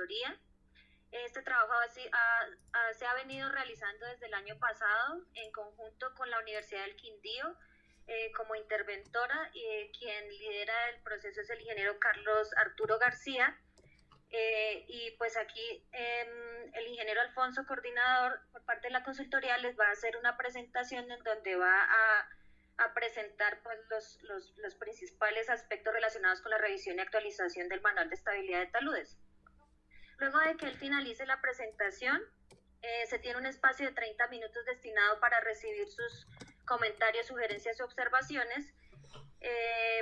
consultoría. Este trabajo se ha venido realizando desde el año pasado en conjunto con la Universidad del Quindío como interventora. Quien lidera el proceso es el ingeniero Carlos Arturo García. Y pues aquí el ingeniero Alfonso, coordinador por parte de la consultoría, les va a hacer una presentación en donde va a presentar pues, los principales aspectos relacionados con la revisión y actualización del Manual de Estabilidad de Taludes. Luego de que él finalice la presentación, se tiene un espacio de 30 minutos destinado para recibir sus comentarios, sugerencias y observaciones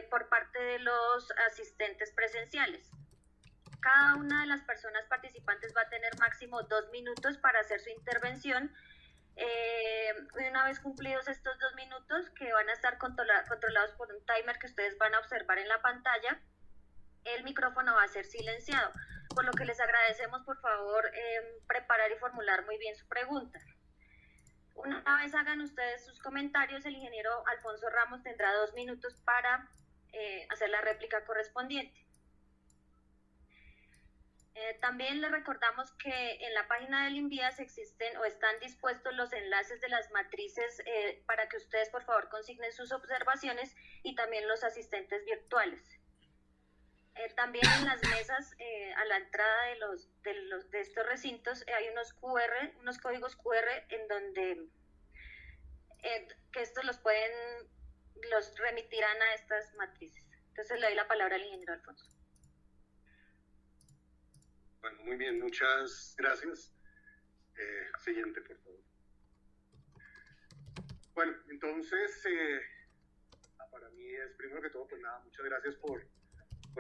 por parte de los asistentes presenciales. Cada una de las personas participantes va a tener máximo 2 minutos para hacer su intervención. Una vez cumplidos estos 2 minutos, que van a estar controlados por un timer que ustedes van a observar en la pantalla, el micrófono va a ser silenciado, por lo que les agradecemos por favor preparar y formular muy bien su pregunta. Una vez hagan ustedes sus comentarios, el ingeniero Alfonso Ramos tendrá 2 minutos para hacer la réplica correspondiente. También les recordamos que en la página del INVIAS existen o están dispuestos los enlaces de las matrices para que ustedes por favor consignen sus observaciones y también los asistentes virtuales. También en las mesas a la entrada de estos recintos hay unos códigos QR en donde que estos los remitirán a estas matrices. Entonces le doy la palabra al ingeniero Alfonso. Bueno, muy bien, muchas gracias. Siguiente, por favor. Bueno, entonces, para mí es, primero que todo, pues nada, muchas gracias por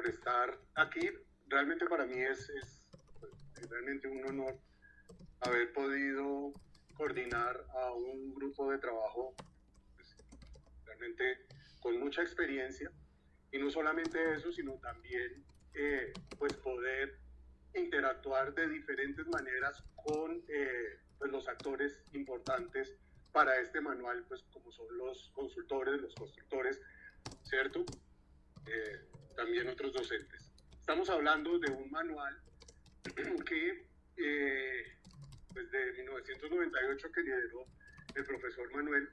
estar aquí. Realmente para mí es realmente un honor haber podido coordinar a un grupo de trabajo pues, realmente con mucha experiencia, y no solamente eso, sino también pues poder interactuar de diferentes maneras con pues los actores importantes para este manual, pues como son los consultores, los constructores, ¿cierto? También otros docentes. Estamos hablando de un manual que desde 1998 que lideró el profesor Manuel,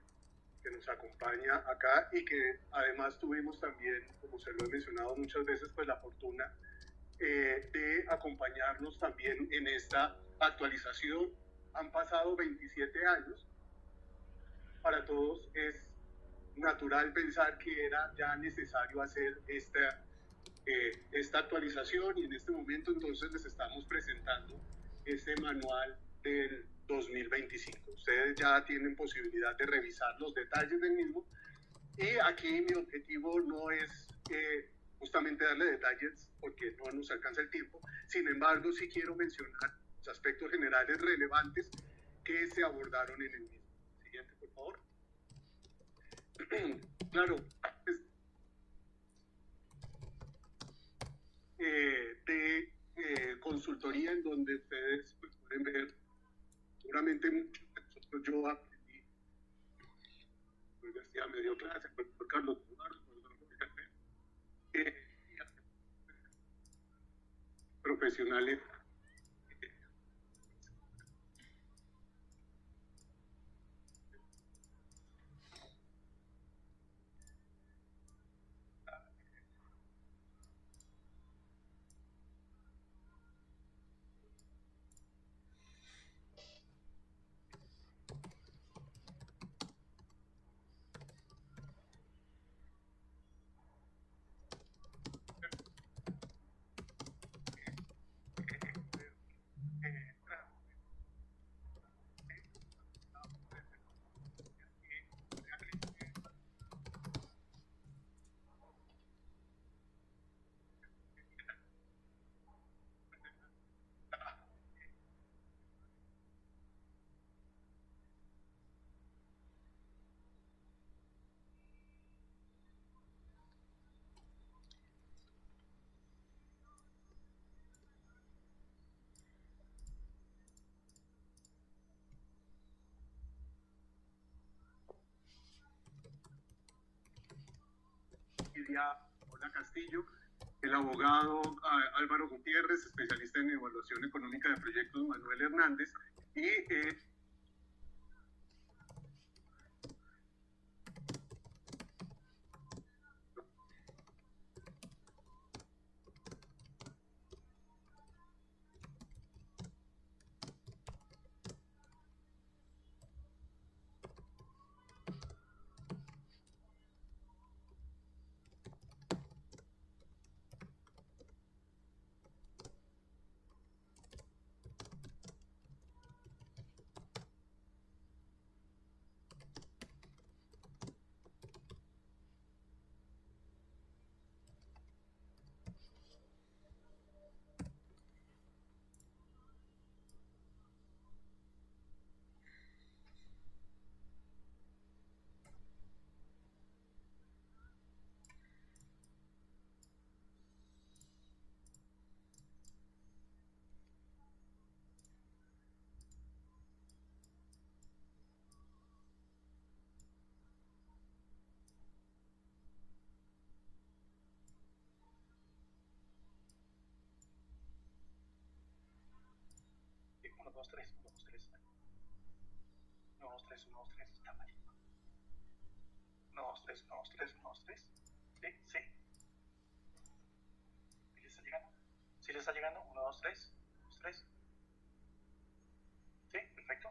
que nos acompaña acá, y que además tuvimos también, como se lo he mencionado muchas veces, pues la fortuna de acompañarnos también en esta actualización. Han pasado 27 años. Para todos es natural pensar que era ya necesario hacer esta actualización, y en este momento entonces les estamos presentando este manual del 2025. Ustedes ya tienen posibilidad de revisar los detalles del mismo, y aquí mi objetivo no es justamente darle detalles porque no nos alcanza el tiempo. Sin embargo, sí quiero mencionar los aspectos generales relevantes que se abordaron en el mismo. Siguiente, por favor. Claro, pues, de consultoría, en donde ustedes pues, pueden ver seguramente mucho que nosotros yo aprendí. La universidad me dio clase por Carlos Eduardo, profesionales Hola Castillo, el abogado Álvaro Gutiérrez, especialista en evaluación económica de proyectos Manuel Hernández, y Uno, dos, tres, uno, dos, tres. Uno, dos, tres, uno, dos, tres. Está mal. Uno, dos, tres, uno, dos, tres, uno, dos, tres. Sí, sí. ¿Sí le está llegando? ¿Sí le está llegando? Uno, dos, tres. Dos, tres. Sí, perfecto.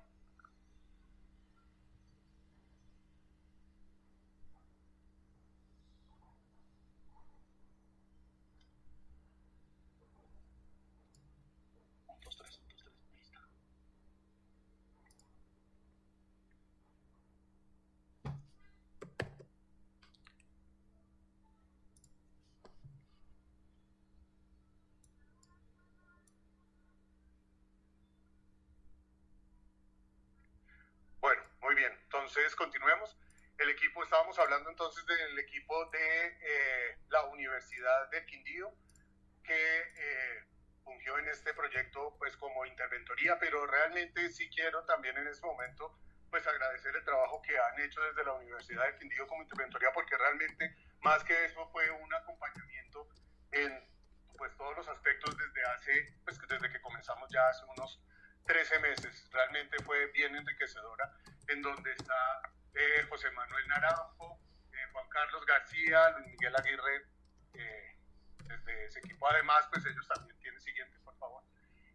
Un, dos, tres, un, dos, tres. Ahí está. bueno, muy bien, entonces continuemos. El equipo, estábamos hablando entonces del equipo de la Universidad del Quindío, que fungió en este proyecto pues como interventoría, pero realmente sí quiero también en este momento pues agradecer el trabajo que han hecho desde la Universidad del Quindío como interventoría, porque realmente más que eso fue un acompañamiento en pues todos los aspectos desde que comenzamos ya hace unos 13 meses. Realmente fue bien enriquecedora, en donde está José Manuel Naranjo, Juan Carlos García, Luis Miguel Aguirre, desde ese equipo. Además, pues ellos también tienen, siguiente por favor,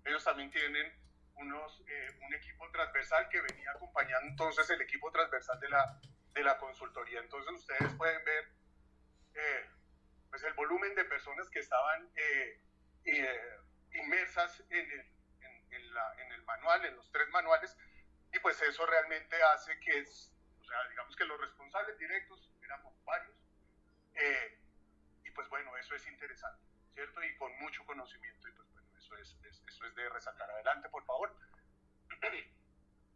ellos también tienen un equipo transversal que venía acompañando entonces el equipo transversal de la consultoría. Entonces ustedes pueden ver pues el volumen de personas que estaban inmersas en el manual, en los 3 manuales, y pues eso realmente hace que o sea, digamos que los responsables directos éramos varios, y pues bueno, eso es interesante, ¿cierto? Y con mucho conocimiento, y pues bueno, eso es de resaltar. Adelante, por favor.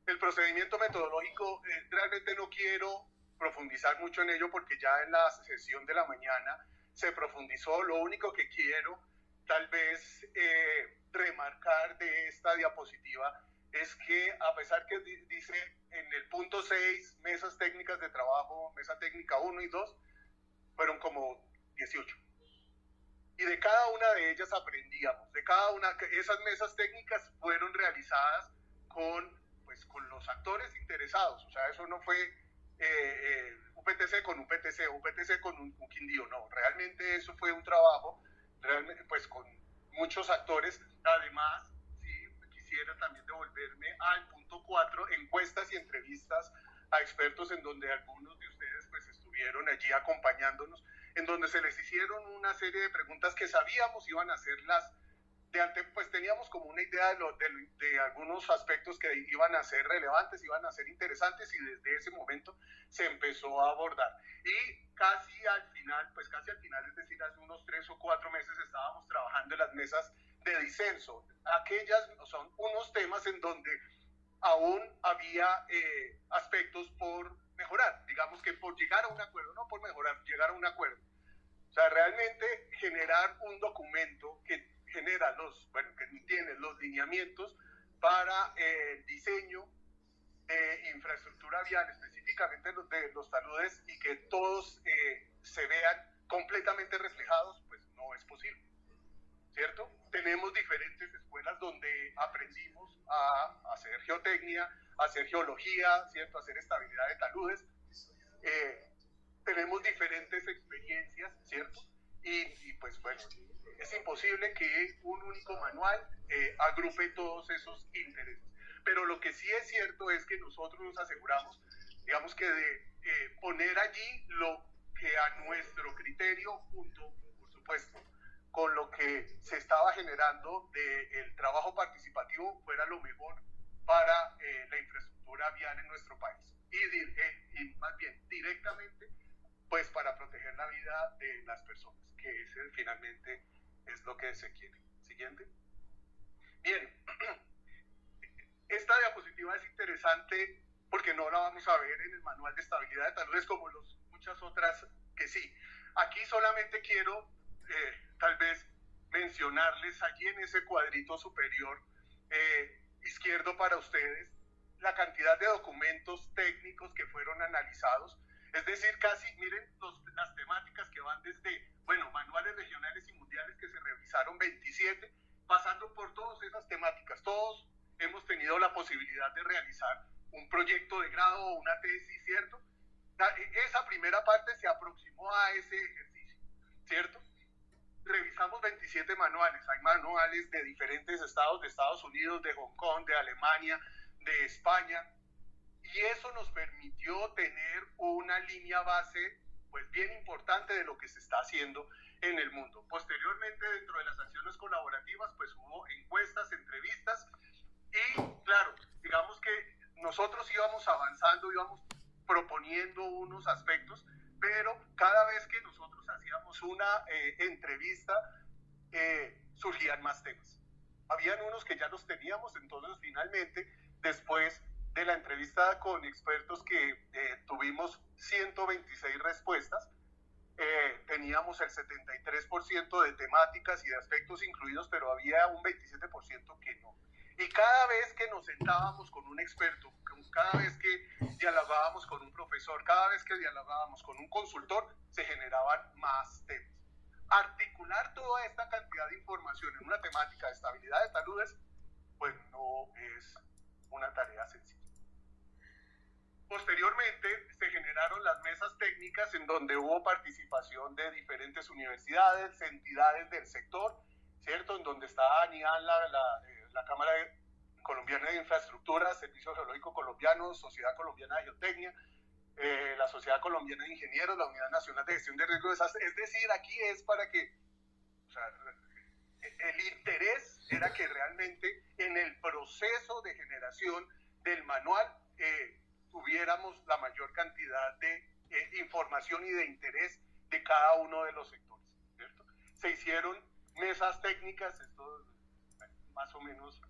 El procedimiento metodológico, realmente no quiero profundizar mucho en ello porque ya en la sesión de la mañana se profundizó. Lo único que quiero tal vez remarcar de esta diapositiva es que a pesar que dice en el punto 6, mesas técnicas de trabajo, mesa técnica 1 y 2, fueron como 18. Y de cada una de ellas aprendíamos. De cada una, esas mesas técnicas fueron realizadas con los actores interesados. O sea, eso no fue UPTC con UPTC, UPTC con un Quindío, no. Realmente eso fue un trabajo realmente, pues con muchos actores. Además, sí, quisiera también devolverme al punto 4, encuestas y entrevistas a expertos, en donde algunos de ustedes pues estuvieron allí acompañándonos, en donde se les hicieron una serie de preguntas que sabíamos iban a hacerlas de antes, pues teníamos como una idea de algunos aspectos que iban a ser relevantes, iban a ser interesantes, y desde ese momento se empezó a abordar. Y casi al final, es decir, hace unos 3 o 4 meses estábamos trabajando en las mesas de disenso. Aquellas son unos temas en donde aún había aspectos por mejorar, digamos que por llegar a un acuerdo, no por mejorar, llegar a un acuerdo. O sea, realmente generar un documento que genera que tiene los lineamientos para el diseño de infraestructura vial, específicamente de los taludes, y que todos se vean completamente reflejados, pues no es es posible, ¿cierto? Tenemos diferentes escuelas donde aprendimos a hacer geotecnia, a hacer geología, ¿cierto? A hacer estabilidad de taludes. Tenemos diferentes experiencias, ¿cierto? Y pues bueno, es imposible que un único manual agrupe todos esos intereses. Pero lo que sí es cierto es que nosotros nos aseguramos, digamos que de poner allí lo que a nuestro criterio, junto, por supuesto, con lo que se estaba generando del trabajo participativo, fuera lo mejor para la infraestructura vial en nuestro país. Y más bien, directamente, pues para proteger la vida de las personas, que ese finalmente es lo que se quiere. Siguiente. Bien, esta diapositiva es interesante porque no la vamos a ver en el manual de estabilidad de taludes como muchas otras que sí. Aquí solamente quiero tal vez mencionarles allí en ese cuadrito superior izquierdo para ustedes la cantidad de documentos técnicos que fueron analizados. Es decir, casi, miren las temáticas que van desde, bueno, manuales regionales y mundiales que se revisaron 27, pasando por todas esas temáticas. Todos hemos tenido la posibilidad de realizar un proyecto de grado o una tesis, ¿cierto? Esa primera parte se aproximó a ese ejercicio, ¿cierto? Revisamos 27 manuales. Hay manuales de diferentes estados, de Estados Unidos, de Hong Kong, de Alemania, de España, y eso nos permitió tener una línea base pues bien importante de lo que se está haciendo en el mundo. Posteriormente, dentro de las acciones colaborativas, pues hubo encuestas, entrevistas, y claro, digamos que nosotros íbamos avanzando, íbamos proponiendo unos aspectos, pero cada vez que nosotros hacíamos una entrevista, surgían más temas. Habían unos que ya los teníamos, entonces finalmente, después de la entrevista con expertos que tuvimos 126 respuestas, teníamos el 73% de temáticas y de aspectos incluidos, pero había un 27% que no. Y cada vez que nos sentábamos con un experto, cada vez que dialogábamos con un profesor, cada vez que dialogábamos con un consultor, se generaban más temas. Articular toda esta cantidad de información en una temática de estabilidad de taludes, pues no es una tarea sencilla. Posteriormente se generaron las mesas técnicas en donde hubo participación de diferentes universidades, entidades del sector, ¿cierto? En donde está ANIAN, la Cámara Colombiana de Infraestructura, Servicio Geológico Colombiano, Sociedad Colombiana de Geotecnia, la Sociedad Colombiana de Ingenieros, la Unidad Nacional de Gestión de Riesgos. Es decir, aquí es para que, o sea, el interés era que realmente en el proceso de generación del manual tuviéramos la mayor cantidad de información y de interés de cada uno de los sectores, ¿cierto? Se hicieron mesas técnicas, esto más o menos,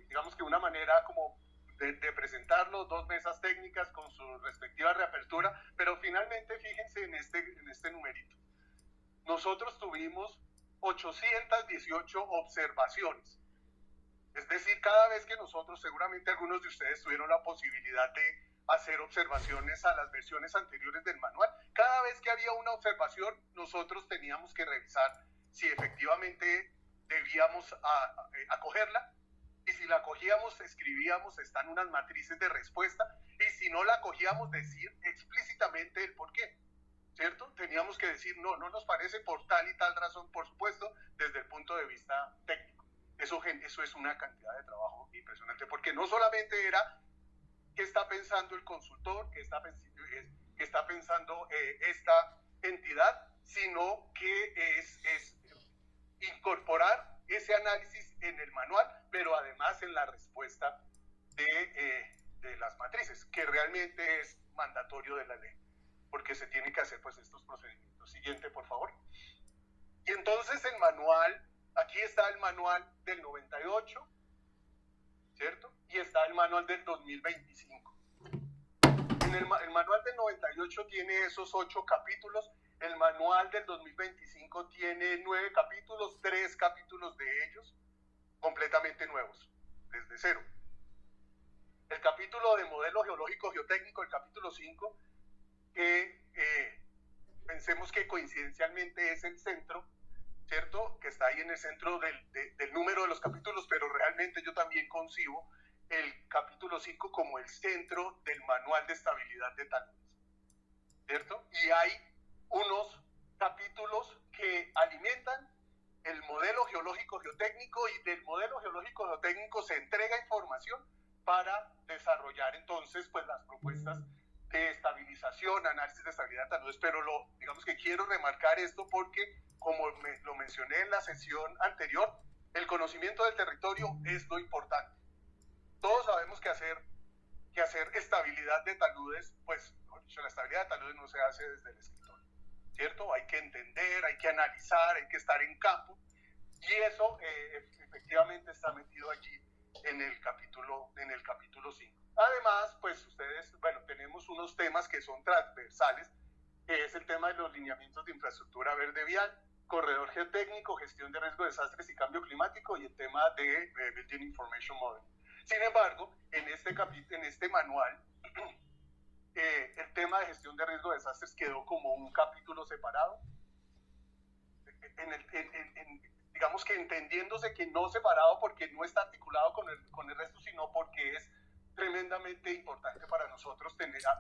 digamos que una manera como de presentarlo, 2 mesas técnicas con su respectiva reapertura, pero finalmente fíjense en este numerito. Nosotros tuvimos 818 observaciones. Es decir, cada vez que nosotros, seguramente algunos de ustedes tuvieron la posibilidad de hacer observaciones a las versiones anteriores del manual, cada vez que había una observación, nosotros teníamos que revisar si efectivamente debíamos acogerla, y si la acogíamos, escribíamos, están unas matrices de respuesta, y si no la acogíamos, decir explícitamente el por qué, ¿cierto? Teníamos que decir, no nos parece por tal y tal razón, por supuesto, desde el punto de vista técnico. Eso es una cantidad de trabajo impresionante, porque no solamente era qué está pensando el consultor, qué está pensando esta entidad, sino que es incorporar ese análisis en el manual, pero además en la respuesta de las matrices, que realmente es mandatorio de la ley, porque se tiene que hacer pues estos procedimientos. Siguiente, por favor. Y entonces el manual, aquí está el manual del 98, ¿cierto? Y está el manual del 2025. El manual del 98 tiene esos 8 capítulos, el manual del 2025 tiene 9 capítulos, 3 capítulos de ellos completamente nuevos, desde cero. El capítulo de modelo geológico geotécnico, el capítulo 5, que pensemos que coincidencialmente es el centro, ¿cierto? Que está ahí en el centro del número de los capítulos, pero realmente yo también concibo el capítulo 5 como el centro del manual de estabilidad de taludes, ¿cierto? Y hay unos capítulos que alimentan el modelo geológico geotécnico, y del modelo geológico geotécnico se entrega información para desarrollar entonces pues las propuestas de estabilización, análisis de estabilidad de taludes. Pero digamos que quiero remarcar esto porque, como lo mencioné en la sesión anterior, el conocimiento del territorio es lo importante. Todos sabemos que hacer estabilidad de taludes, pues la estabilidad de taludes no se hace desde el escritorio, ¿cierto? Hay que entender, hay que analizar, hay que estar en campo, y eso efectivamente está metido allí en el capítulo 5. Además, pues ustedes, bueno, tenemos unos temas que son transversales, que es el tema de los lineamientos de infraestructura verde vial, corredor geotécnico, gestión de riesgo de desastres y cambio climático, y el tema de Building Information Model. Sin embargo, en este manual, el tema de gestión de riesgo de desastres quedó como un capítulo separado, digamos que entendiéndose que no separado porque no está articulado con el resto, sino porque es tremendamente importante para nosotros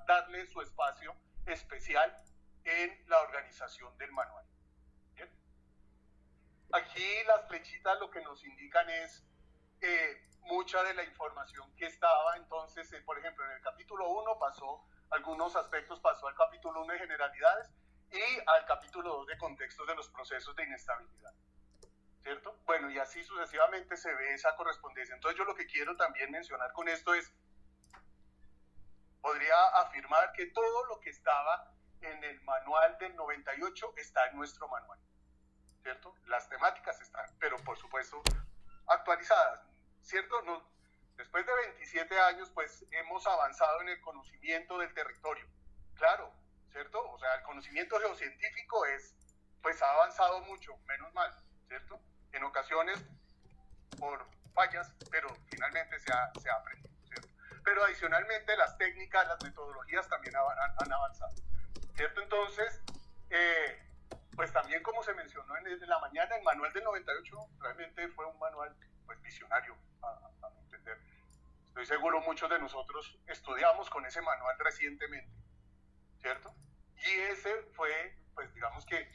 darle su espacio especial en la organización del manual. ¿Bien? Aquí las flechitas lo que nos indican es mucha de la información que estaba. Entonces, por ejemplo, en el capítulo 1 algunos aspectos pasó al capítulo 1 de generalidades y al capítulo 2 de contextos de los procesos de inestabilidad, ¿cierto? Bueno, y así sucesivamente se ve esa correspondencia. Entonces yo lo que quiero también mencionar con esto es, podría afirmar que todo lo que estaba en el manual del 98 está en nuestro manual, ¿cierto? Las temáticas están, pero por supuesto actualizadas, ¿cierto? Después de 27 años, pues hemos avanzado en el conocimiento del territorio, claro, ¿cierto? O sea, el conocimiento geocientífico pues ha avanzado mucho, menos mal, ¿cierto? En ocasiones por fallas, pero finalmente se ha aprendido, ¿cierto? Pero adicionalmente las técnicas, las metodologías también han avanzado, ¿cierto? Entonces, pues también como se mencionó en la mañana, el manual del 98 realmente fue un manual pues visionario, a mi entender. Estoy seguro muchos de nosotros estudiamos con ese manual recientemente, ¿cierto? Y ese fue, pues digamos que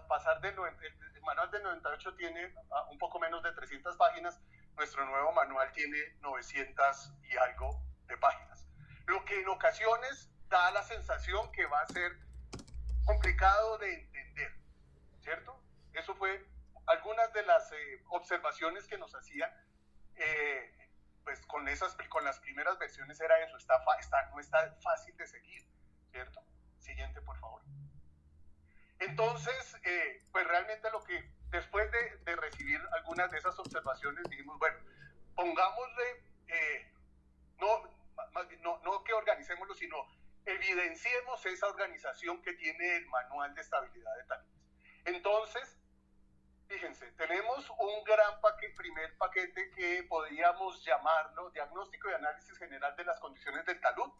pasar el manual del 98 tiene un poco menos de 300 páginas, nuestro nuevo manual tiene 900 y algo de páginas, lo que en ocasiones da la sensación que va a ser complicado de entender, ¿cierto? Eso fue algunas de las observaciones que nos hacían, pues con las primeras versiones era eso, no está fácil de seguir, ¿cierto? Siguiente, por favor. Entonces, pues realmente después de recibir algunas de esas observaciones, dijimos, bueno, pongámosle, no que organicémoslo, sino evidenciemos esa organización que tiene el manual de estabilidad de taludes. Entonces, fíjense, tenemos un gran primer paquete que podríamos llamarlo Diagnóstico y Análisis General de las Condiciones del Talud,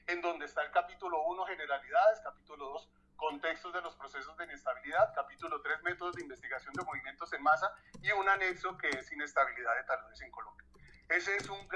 en donde está el capítulo 1, Generalidades, capítulo 2, Contextos de los Procesos de Inestabilidad, capítulo 3, Métodos de Investigación de Movimientos en Masa, y un anexo que es Inestabilidad de taludes en Colombia. Ese es un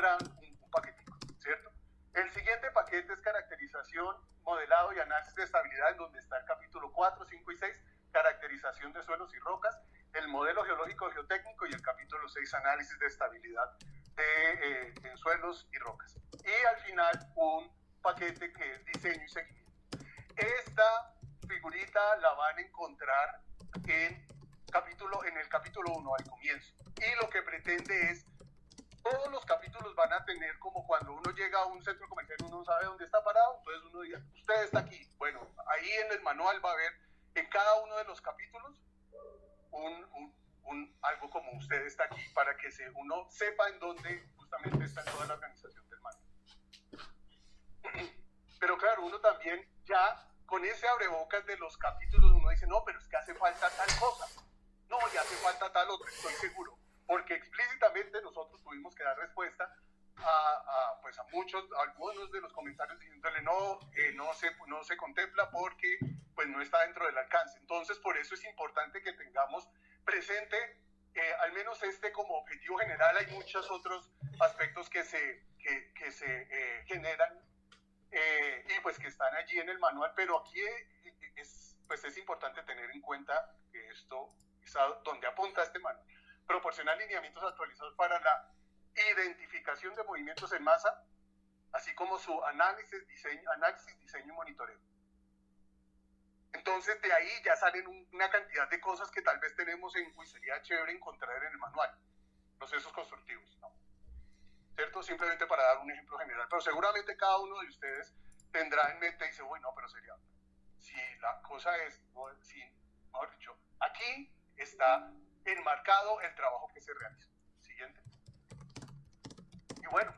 paquetico, ¿cierto? El siguiente paquete es Caracterización, Modelado y Análisis de Estabilidad, en donde está el capítulo 4, 5 y 6, Caracterización de Suelos y Rocas, el modelo geológico geotécnico, y el capítulo 6, Análisis de Estabilidad en Suelos y Rocas. Y al final un paquete que es Diseño y Seguimiento. Esta figurita la van a encontrar en el capítulo 1 al comienzo, y lo que pretende es, todos los capítulos van a tener como cuando uno llega a un centro comercial, uno no sabe dónde está parado, entonces uno dice, usted está aquí. Bueno, ahí en el manual va a haber en cada uno de los capítulos algo como usted está aquí, para que uno sepa en dónde justamente está toda la organización del manual. Pero claro, uno también ya con ese abrebocas de los capítulos, uno dice, no, pero es que hace falta tal cosa, no, ya hace falta tal otra, estoy seguro, porque explícitamente nosotros tuvimos que dar respuesta a algunos de los comentarios diciéndole no se contempla porque pues no está dentro del alcance. Entonces por eso es importante que tengamos presente al menos como objetivo general. Hay muchos otros aspectos que se generan y pues que están allí en el manual, pero aquí es importante tener en cuenta que esto es a donde apunta este manual. Proporcionar lineamientos actualizados para la identificación de movimientos en masa, así como su análisis, diseño y monitoreo. Entonces de ahí ya salen una cantidad de cosas que tal vez tenemos sería chévere encontrar en el manual, procesos constructivos, ¿no? ¿Cierto? Simplemente para dar un ejemplo general, pero seguramente cada uno de ustedes tendrá en mente y dice, uy, no, pero sería, si la cosa es, mejor dicho, aquí está enmarcado el trabajo que se realiza. Siguiente. Y bueno,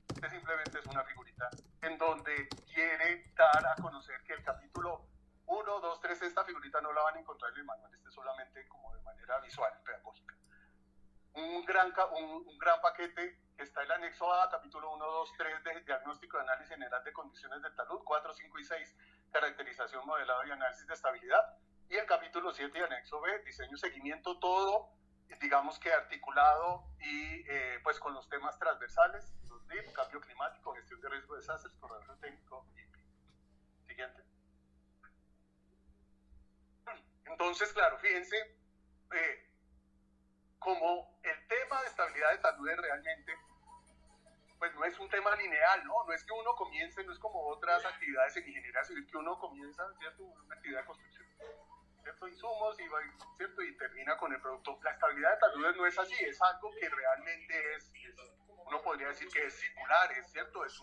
este simplemente es una figurita en donde quiere dar a conocer que el capítulo 1, 2, 3, esta figurita no la van a encontrar en el manual, este es solamente como de manera visual, pedagógica. Un gran paquete que está en el anexo A, capítulo 1, 2, 3 de diagnóstico y análisis general de condiciones del talud, 4, 5 y 6, caracterización, modelado y análisis de estabilidad, y el capítulo 7 de anexo B, diseño y seguimiento, todo, digamos que articulado y pues con los temas transversales, los DIP, cambio climático, gestión de riesgo de desastres, corredor técnico y siguiente. Entonces, claro, fíjense, como el tema de estabilidad de taludes realmente, pues no es un tema lineal, ¿no? No es que uno comience, no es como otras actividades en ingeniería civil, que uno comienza, ¿cierto? Una actividad de construcción, ¿cierto? Insumos, ¿cierto? Y termina con el producto. La estabilidad de taludes no es así, es algo que realmente uno podría decir que es circular, ¿es cierto? Es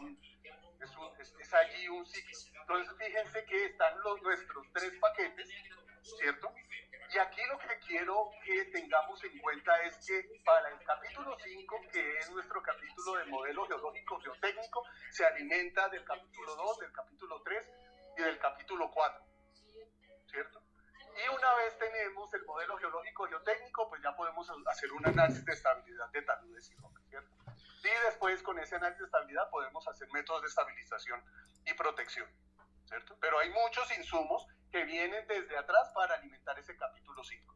allí un ciclo. Entonces, fíjense que están nuestros 3 paquetes, ¿cierto? Y aquí lo que quiero que tengamos en cuenta es que para el capítulo 5, que es nuestro capítulo de modelo geológico geotécnico, se alimenta del capítulo 2, del capítulo 3 y del capítulo 4, ¿cierto? Y una vez tenemos el modelo geológico geotécnico, pues ya podemos hacer un análisis de estabilidad de taludes y rocas, ¿cierto? Y después con ese análisis de estabilidad podemos hacer métodos de estabilización y protección, ¿cierto? Pero hay muchos insumos que vienen desde atrás para alimentar ese capítulo 5.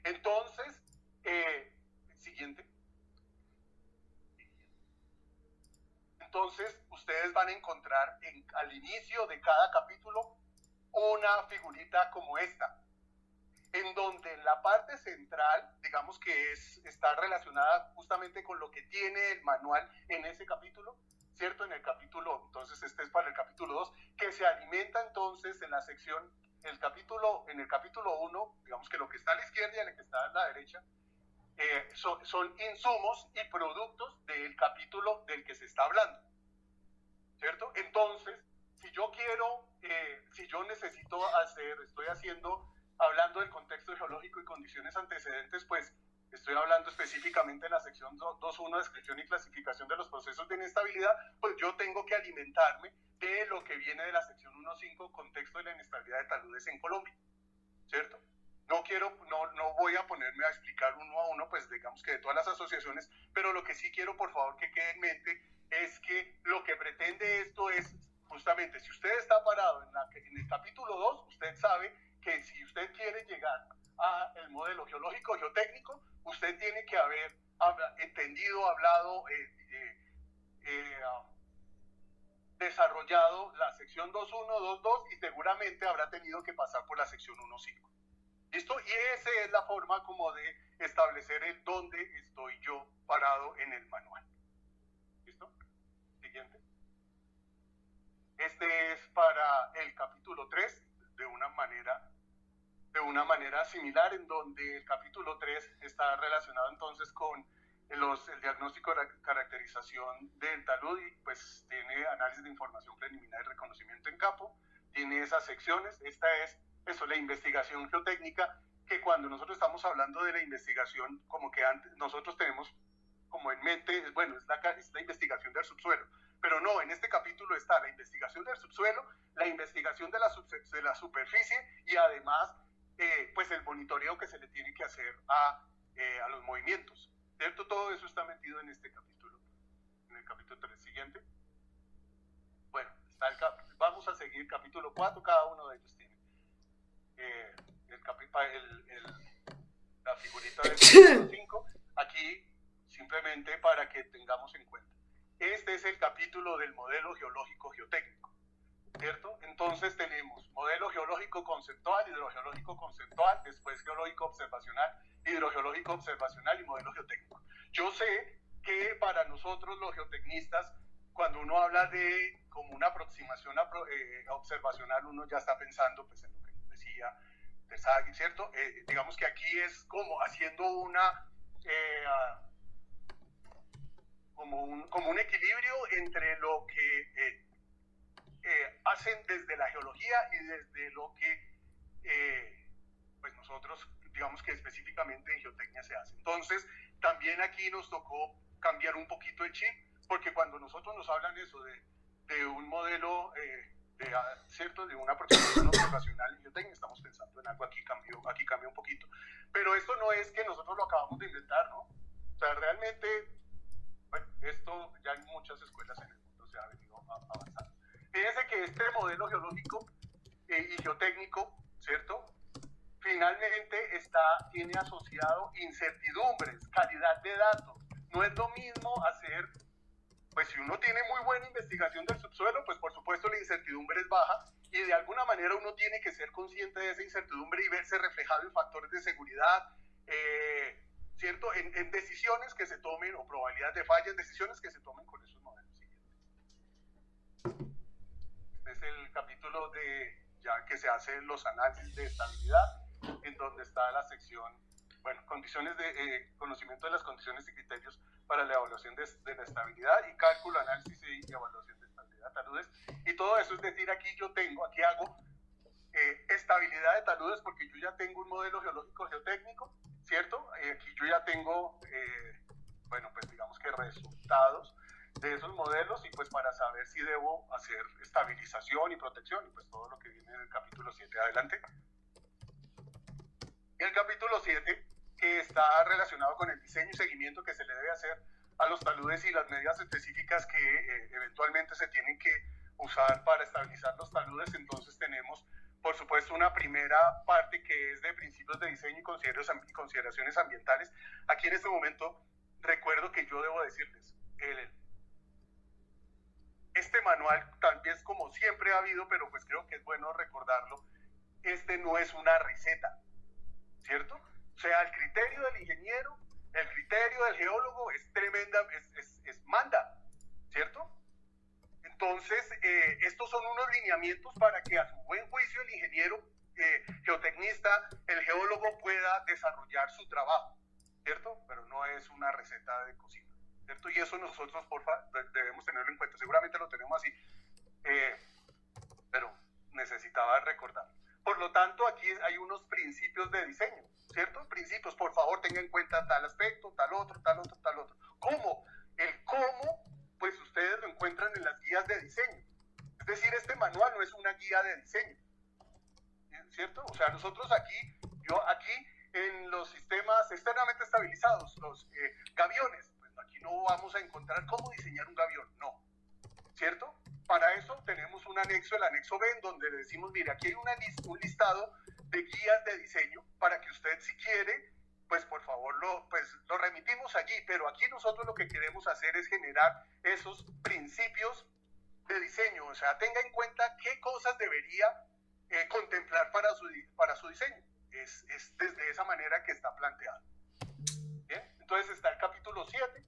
Entonces, siguiente. Entonces, ustedes van a encontrar al inicio de cada capítulo una figurita como esta, en donde en la parte central, digamos que está relacionada justamente con lo que tiene el manual en ese capítulo, ¿cierto? En el capítulo, entonces este es para el capítulo 2, que se alimenta entonces en la sección, en el capítulo 1, digamos que lo que está a la izquierda y lo que está a la derecha, son insumos y productos del capítulo del que se está hablando, ¿cierto? Entonces, si yo necesito hablando del contexto geológico y condiciones antecedentes, pues estoy hablando específicamente en la sección 2.1, descripción y clasificación de los procesos de inestabilidad, pues yo tengo que alimentarme de lo que viene de la sección 1.5, contexto de la inestabilidad de taludes en Colombia, ¿cierto? No voy a ponerme a explicar uno a uno, pues digamos que de todas las asociaciones, pero lo que sí quiero, por favor, que quede en mente es que lo que pretende esto es, justamente, si usted está parado en el capítulo 2, usted sabe que si usted quiere llegar al modelo geológico geotécnico, usted tiene que haber entendido, hablado, desarrollado la sección 2.1, 2.2 y seguramente habrá tenido que pasar por la sección 1.5. ¿Listo? Y esa es la forma como de establecer el dónde estoy yo parado en el manual. ¿Listo? Siguiente. Este es para el capítulo 3 de una manera similar, en donde el capítulo 3 está relacionado entonces con el diagnóstico de caracterización del talud y pues tiene análisis de información preliminar y reconocimiento en campo, tiene esas secciones. Esta es la investigación geotécnica, que cuando nosotros estamos hablando de la investigación, como que antes nosotros tenemos como en mente, bueno, es la investigación del subsuelo, pero no, en este capítulo está la investigación del subsuelo, la investigación de la superficie y además pues el monitoreo que se le tiene que hacer a los movimientos, ¿cierto? Todo eso está metido en este capítulo, en el capítulo 3. Siguiente. Bueno, vamos a seguir capítulo 4, cada uno de ellos tiene la figurita del capítulo 5, aquí simplemente para que tengamos en cuenta. Este es el capítulo del modelo geológico geotécnico, ¿cierto? Entonces tenemos modelo geológico conceptual, hidrogeológico conceptual, después geológico observacional, hidrogeológico observacional y modelo geotécnico. Yo sé que para nosotros los geotecnistas, cuando uno habla de como una aproximación observacional, uno ya está pensando pues, en lo que decía de Sagi, ¿cierto? Digamos que aquí es como haciendo como un equilibrio entre lo que hacen desde la geología y desde lo que pues nosotros, digamos que específicamente en geotecnia se hace. Entonces, también aquí nos tocó cambiar un poquito el chip, porque cuando nosotros nos hablan eso de un modelo, ¿cierto? De una aproximación observacional en geotecnia, estamos pensando en algo, aquí cambia un poquito. Pero esto no es que nosotros lo acabamos de inventar, ¿no? O sea, realmente, bueno, esto ya en muchas escuelas en el mundo se ha venido avanzando. Fíjense que este modelo geológico y geotécnico, ¿cierto? Finalmente tiene asociado incertidumbres, calidad de datos. No es lo mismo hacer, pues si uno tiene muy buena investigación del subsuelo, pues por supuesto la incertidumbre es baja y de alguna manera uno tiene que ser consciente de esa incertidumbre y verse reflejado en factores de seguridad, ¿cierto? En decisiones que se tomen o probabilidades de falla en decisiones que se tomen con esos modelos siguientes. Este es el capítulo ya que se hacen los análisis de estabilidad, en donde está la sección, bueno, condiciones de conocimiento de las condiciones y criterios para la evaluación de la estabilidad y cálculo, análisis y evaluación de estabilidad de taludes. Y todo eso, es decir, aquí hago estabilidad de taludes porque yo ya tengo un modelo geológico geotécnico, ¿cierto? Aquí yo ya tengo, bueno, pues digamos que resultados de esos modelos y pues para saber si debo hacer estabilización y protección y pues todo lo que viene en el capítulo 7. Adelante. Y el capítulo 7, que está relacionado con el diseño y seguimiento que se le debe hacer a los taludes y las medidas específicas que eventualmente se tienen que usar para estabilizar los taludes. Entonces tenemos, por supuesto, una primera parte que es de principios de diseño y consideraciones ambientales. Aquí en este momento recuerdo que yo debo decirles, este manual, tal vez como siempre ha habido, pero pues creo que es bueno recordarlo, este no es una receta, ¿cierto? O sea, el criterio del ingeniero, el criterio del geólogo es tremenda, manda, ¿cierto? Entonces, estos son unos lineamientos para que a su buen juicio el ingeniero geotecnista, el geólogo pueda desarrollar su trabajo, ¿cierto? Pero no es una receta de cocina, ¿cierto? Y eso nosotros, porfa, debemos tenerlo en cuenta. Seguramente lo tenemos así, pero necesitaba recordarlo. Por lo tanto, aquí hay unos principios de diseño, ¿cierto? Principios, por favor, tenga en cuenta tal aspecto, tal otro, tal otro, tal otro. ¿Cómo? El cómo, pues ustedes lo encuentran en las guías de diseño. Es decir, este manual no es una guía de diseño, ¿cierto? O sea, nosotros aquí en los sistemas externamente estabilizados, los gaviones, pues aquí no vamos a encontrar cómo diseñar un gavión, no, ¿cierto? Para eso tenemos un anexo, el anexo B, en donde le decimos, mire, aquí hay un listado de guías de diseño para que usted, si quiere, pues por favor lo remitimos allí, pero aquí nosotros lo que queremos hacer es generar esos principios de diseño, o sea, tenga en cuenta qué cosas debería contemplar para su diseño. Es desde esa manera que está planteado. ¿Bien? Entonces está el capítulo 7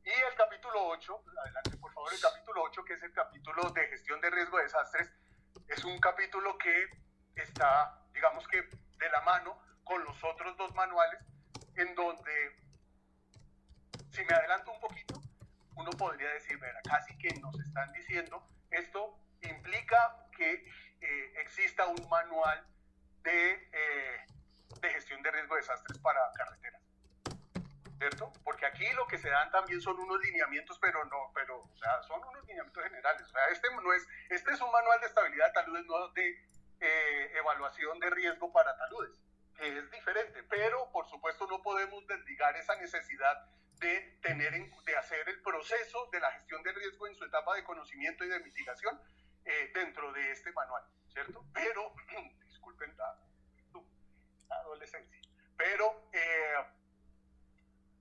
y el capítulo 8, adelante por favor, el capítulo 8, que es el capítulo de gestión de riesgo de desastres, es un capítulo que está, digamos que de la mano con los otros dos manuales, en donde, si me adelanto un poquito, uno podría decir, verá, casi que nos están diciendo, esto implica que exista un manual de gestión de riesgo de desastres para carreteras, ¿cierto? Porque aquí lo que se dan también son unos lineamientos, o sea, son unos lineamientos generales. O sea, este es un manual de estabilidad de taludes, no de evaluación de riesgo para taludes, que es diferente, pero por supuesto no podemos desligar esa necesidad de hacer el proceso de la gestión de riesgo en su etapa de conocimiento y de mitigación dentro de este manual, ¿cierto? Pero, disculpen la adolescencia, pero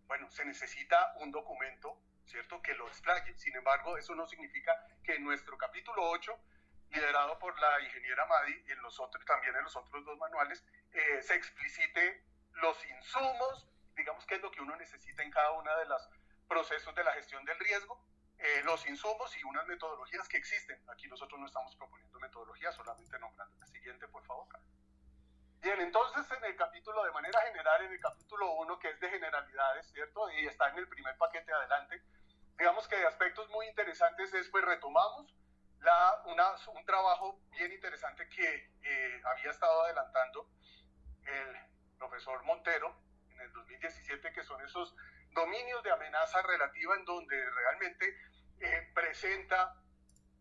bueno, se necesita un documento, ¿cierto?, que lo explaye. Sin embargo, eso no significa que en nuestro capítulo 8, liderado por la ingeniera Madi, y también en los otros dos manuales, se explicite los insumos, digamos, qué es lo que uno necesita en cada uno de los procesos de la gestión del riesgo, los insumos y unas metodologías que existen. Aquí nosotros no estamos proponiendo metodologías, solamente nombrando. La siguiente, por favor. Bien, entonces en el capítulo, de manera general, en el capítulo 1, que es de generalidades, ¿cierto? Y está en el primer paquete adelante, digamos que de aspectos muy interesantes es, pues retomamos un trabajo bien interesante que había estado adelantando el profesor Montero en el 2017, que son esos dominios de amenaza relativa, en donde realmente presenta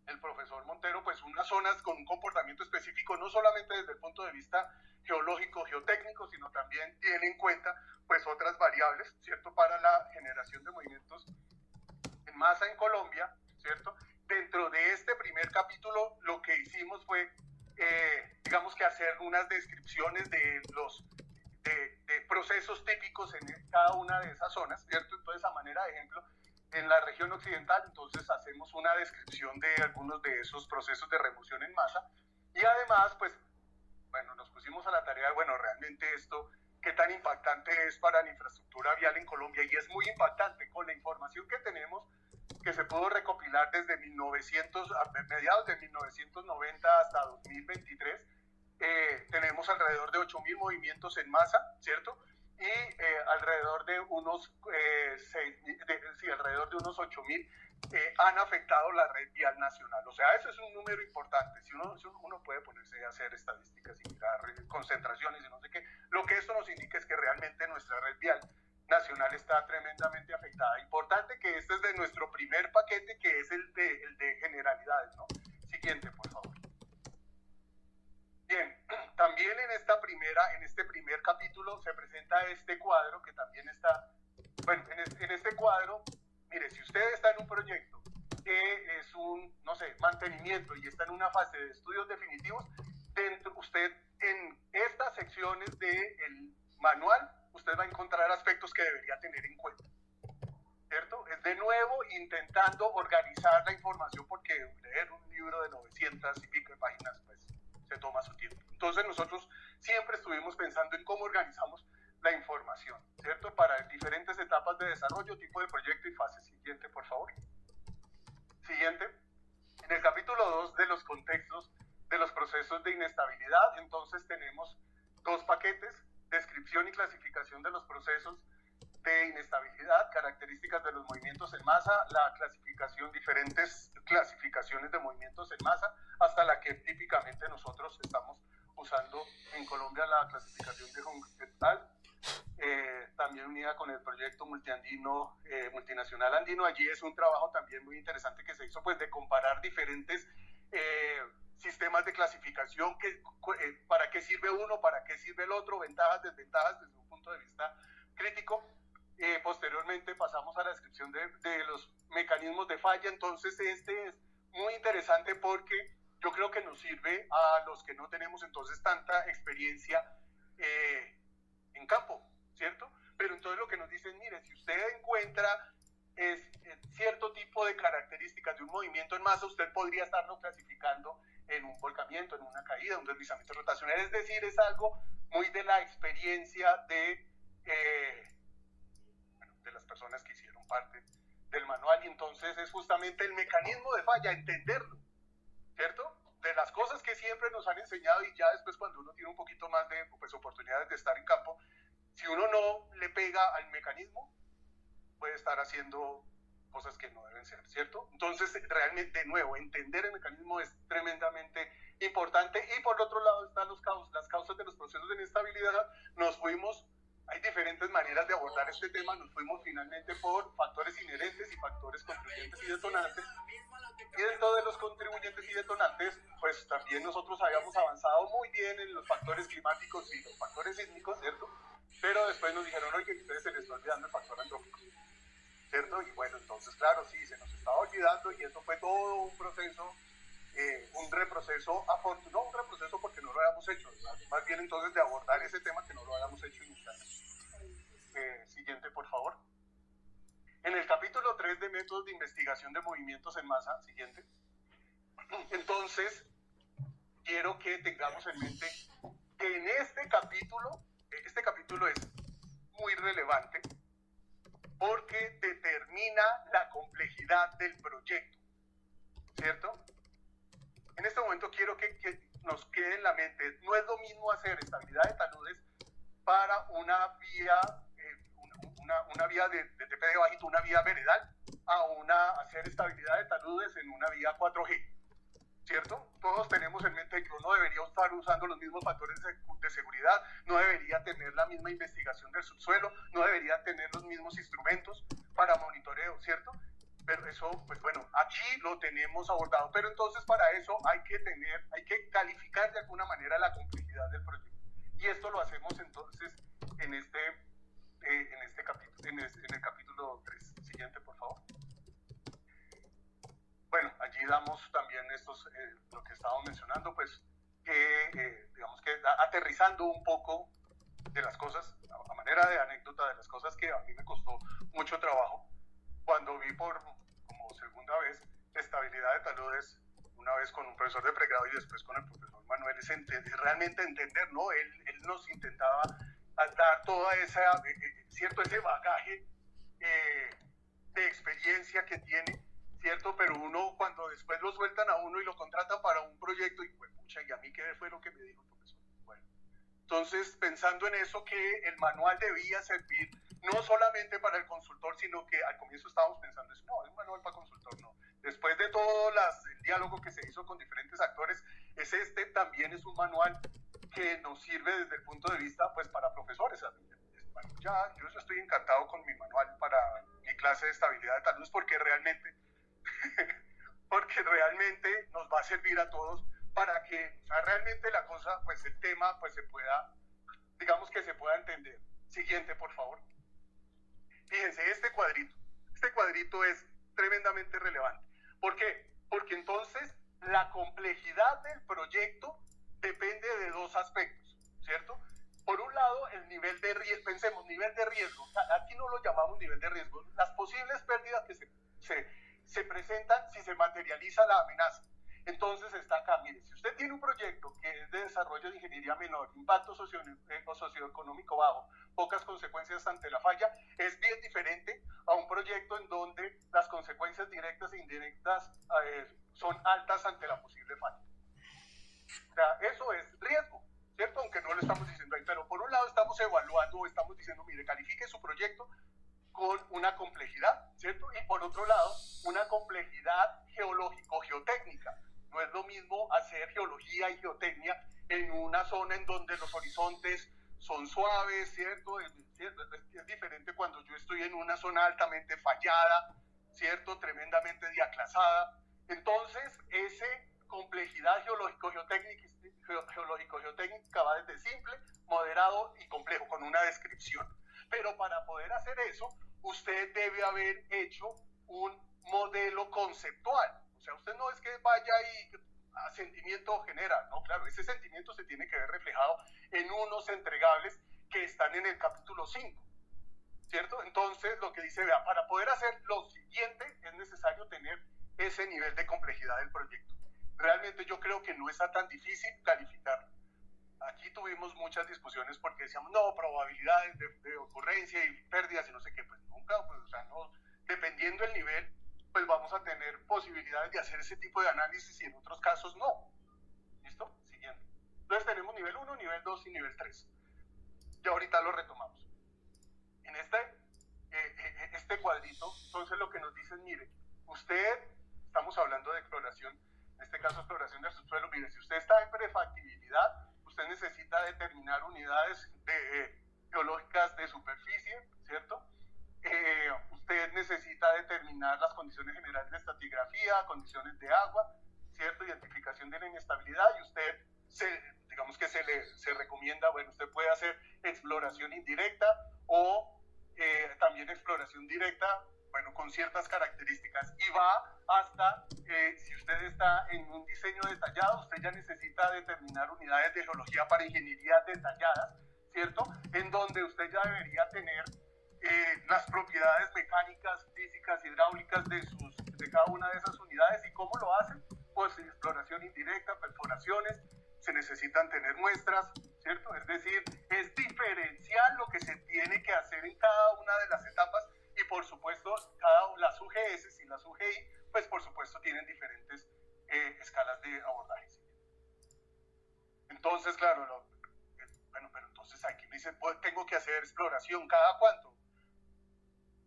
el profesor Montero pues unas zonas con un comportamiento específico, no solamente desde el punto de vista geológico, geotécnico, sino también tiene en cuenta pues otras variables, ¿cierto?, para la generación de movimientos en masa en Colombia, ¿cierto? Dentro de este primer capítulo lo que hicimos fue, digamos que hacer unas descripciones de los de procesos típicos en cada una de esas zonas, ¿cierto? Entonces, a manera de ejemplo, en la región occidental, entonces hacemos una descripción de algunos de esos procesos de remoción en masa, y además, pues, bueno, nos pusimos a la tarea de, bueno, realmente esto, qué tan impactante es para la infraestructura vial en Colombia, y es muy impactante con la información que tenemos, que se pudo recopilar desde mediados de 1990 hasta 2023, tenemos alrededor de 8.000 movimientos en masa, ¿cierto? Y alrededor de unos 8.000 han afectado la red vial nacional. O sea, eso es un número importante. Si uno puede ponerse a hacer estadísticas y mirar concentraciones y no sé qué, lo que esto nos indica es que realmente nuestra red vial nacional está tremendamente afectada. Importante que este es de nuestro primer paquete, que es el de generalidades, ¿no? Siguiente, por favor. Bien, también en este primer capítulo se presenta este cuadro que también está, bueno, en este cuadro, mire, si usted está en un proyecto que es un, no sé, mantenimiento y está en una fase de estudios definitivos, usted en estas secciones del manual, usted va a encontrar aspectos que debería tener en cuenta, ¿cierto? Es de nuevo intentando organizar la información, porque leer un libro de 900 y pico de páginas, pues, se toma su tiempo. Entonces nosotros siempre estuvimos pensando en cómo organizamos la información, ¿cierto? Para diferentes etapas de desarrollo, tipo de proyecto y fase. Siguiente, por favor. Siguiente. En el capítulo 2 de los contextos de los procesos de inestabilidad, entonces tenemos dos paquetes: descripción y clasificación de los procesos de inestabilidad, características de los movimientos en masa, la clasificación, diferentes clasificaciones de movimientos en masa, hasta la que típicamente nosotros estamos usando en Colombia, la clasificación de Junquetal, también unida con el proyecto multinacional andino. Allí es un trabajo también muy interesante que se hizo, pues, de comparar diferentes sistemas de clasificación, para qué sirve uno, para qué sirve el otro, ventajas, desventajas desde un punto de vista crítico. Posteriormente pasamos a la descripción de los mecanismos de falla. Entonces este es muy interesante porque yo creo que nos sirve a los que no tenemos entonces tanta experiencia en campo, ¿cierto? Pero entonces lo que nos dicen, mire, si usted encuentra cierto tipo de características de un movimiento en masa, usted podría estarlo clasificando en un volcamiento, en una caída, un deslizamiento rotacional. Es decir, es algo muy de la experiencia de las personas que hicieron parte del manual, y entonces es justamente el mecanismo de falla, entenderlo, ¿cierto? De las cosas que siempre nos han enseñado, y ya después, cuando uno tiene un poquito más de, pues, oportunidades de estar en campo, si uno no le pega al mecanismo, puede estar haciendo cosas que no deben ser, ¿cierto? Entonces, realmente, de nuevo, entender el mecanismo es tremendamente importante. Y por otro lado están las causas de los procesos de inestabilidad. Hay diferentes maneras de abordar este tema. Nos fuimos finalmente por factores inherentes y factores contribuyentes y detonantes. Y dentro de los contribuyentes y detonantes, pues también nosotros habíamos avanzado muy bien en los factores climáticos y los factores sísmicos, ¿cierto? Pero después nos dijeron, oye, que ustedes se les está olvidando el factor antrópico, ¿cierto? Y bueno, entonces, claro, sí, se nos estaba olvidando, y eso fue todo un proceso, un reproceso, no un reproceso porque no no lo hayamos hecho, más bien entonces de abordar ese tema que no lo hayamos hecho inicialmente. Siguiente, por favor. En el capítulo 3 de métodos de investigación de movimientos en masa, siguiente. Entonces, quiero que tengamos en mente que en este capítulo es muy relevante porque determina la complejidad del proyecto, ¿cierto? En este momento quiero que nos quede en la mente, no es lo mismo hacer estabilidad de taludes para una vía de TP de bajito, una vía veredal, hacer estabilidad de taludes en una vía 4G, ¿cierto? Todos tenemos en mente que uno debería estar usando los mismos factores de seguridad, no debería tener la misma investigación del subsuelo, no debería tener los mismos instrumentos para monitoreo, ¿cierto? Pero eso, pues bueno, aquí lo tenemos abordado, pero entonces para eso hay que calificar de alguna manera la complejidad del proyecto. Y esto lo hacemos entonces en el capítulo 3. Siguiente, por favor. Bueno, allí damos también lo que estábamos mencionando, pues digamos que aterrizando un poco de las cosas, a manera de anécdota de las cosas que a mí me costó mucho trabajo, cuando vi como segunda vez estabilidad de taludes, una vez con un profesor de pregrado y después con el profesor Manuel, es realmente entender, ¿no? Él nos intentaba dar toda ese bagaje de experiencia que tiene, ¿cierto? Pero uno, cuando después lo sueltan a uno y lo contratan para un proyecto, y pues, pucha, ¿y a mí qué fue lo que me dijo el profesor? Bueno, entonces, pensando en eso, que el manual debía servir no solamente para el consultor, sino que al comienzo estábamos pensando, no, es un manual para consultor, no. Después de todo el diálogo que se hizo con diferentes actores, también es un manual que nos sirve desde el punto de vista, pues, para profesores. Bueno, yo estoy encantado con mi manual para mi clase de estabilidad de taludes porque realmente nos va a servir a todos para que realmente la cosa, pues el tema, pues se pueda entender. Siguiente, por favor. Fíjense, este cuadrito es tremendamente relevante. ¿Por qué? Porque entonces la complejidad del proyecto depende de dos aspectos, ¿cierto? Por un lado, el nivel de riesgo, pensemos, nivel de riesgo, aquí no lo llamamos nivel de riesgo, las posibles pérdidas que se presentan si se materializa la amenaza. Entonces está acá, mire, si usted tiene un proyecto que es de desarrollo de ingeniería menor, impacto socioeconómico bajo, pocas consecuencias ante la falla, es bien diferente a un proyecto en donde las consecuencias directas e indirectas son altas ante la posible falla. O sea, eso es riesgo, ¿cierto? Aunque no lo estamos diciendo ahí, pero por un lado estamos evaluando, estamos diciendo, mire, califique su proyecto con una complejidad, ¿cierto? Y por otro lado, una complejidad geológico-geotécnica. No es lo mismo hacer geología y geotecnia en una zona en donde los horizontes son suaves, ¿cierto? Es diferente cuando yo estoy en una zona altamente fallada, ¿cierto? Tremendamente diaclasada. Entonces, esa complejidad geológico-geotécnica va desde simple, moderado y complejo, con una descripción. Pero para poder hacer eso, usted debe haber hecho un modelo conceptual. O sea, usted no es que vaya y a sentimiento genera, no, claro, ese sentimiento se tiene que ver reflejado en unos entregables que están en el capítulo 5, ¿cierto? Entonces, lo que dice, vea, para poder hacer lo siguiente es necesario tener ese nivel de complejidad del proyecto. Realmente yo creo que no está tan difícil calificarlo. Aquí tuvimos muchas discusiones porque decíamos, no, probabilidades de ocurrencia y pérdidas y no sé qué, pues nunca, pues, o sea, no, dependiendo del nivel, pues vamos a tener posibilidades de hacer ese tipo de análisis y en otros casos no. ¿Listo? Siguiente. Entonces tenemos nivel 1, nivel 2 y nivel 3. Y ahorita lo retomamos. En este cuadrito, entonces lo que nos dicen, mire, estamos hablando de exploración, en este caso exploración del subsuelo, mire, si usted está en prefactibilidad, usted necesita determinar unidades geológicas de superficie, ¿cierto? Usted necesita determinar las condiciones generales de estratigrafía, condiciones de agua, ¿cierto? Identificación de la inestabilidad y usted, digamos que se recomienda, bueno, usted puede hacer exploración indirecta o también exploración directa bueno, con ciertas características, y va hasta, si usted está en un diseño detallado, usted ya necesita determinar unidades de geología para ingenierías detalladas, ¿cierto? En donde usted ya debería tener las propiedades mecánicas, físicas, hidráulicas de cada una de esas unidades. ¿Y cómo lo hacen? Pues exploración indirecta, perforaciones, se necesitan tener muestras, ¿cierto? Es decir, es diferencial lo que se tiene que hacer en cada una de las etapas, y por supuesto las UGS y las UGI, pues por supuesto tienen diferentes escalas de abordaje. Entonces, claro, bueno, pero entonces aquí me dicen, pues, tengo que hacer exploración, ¿cada cuánto?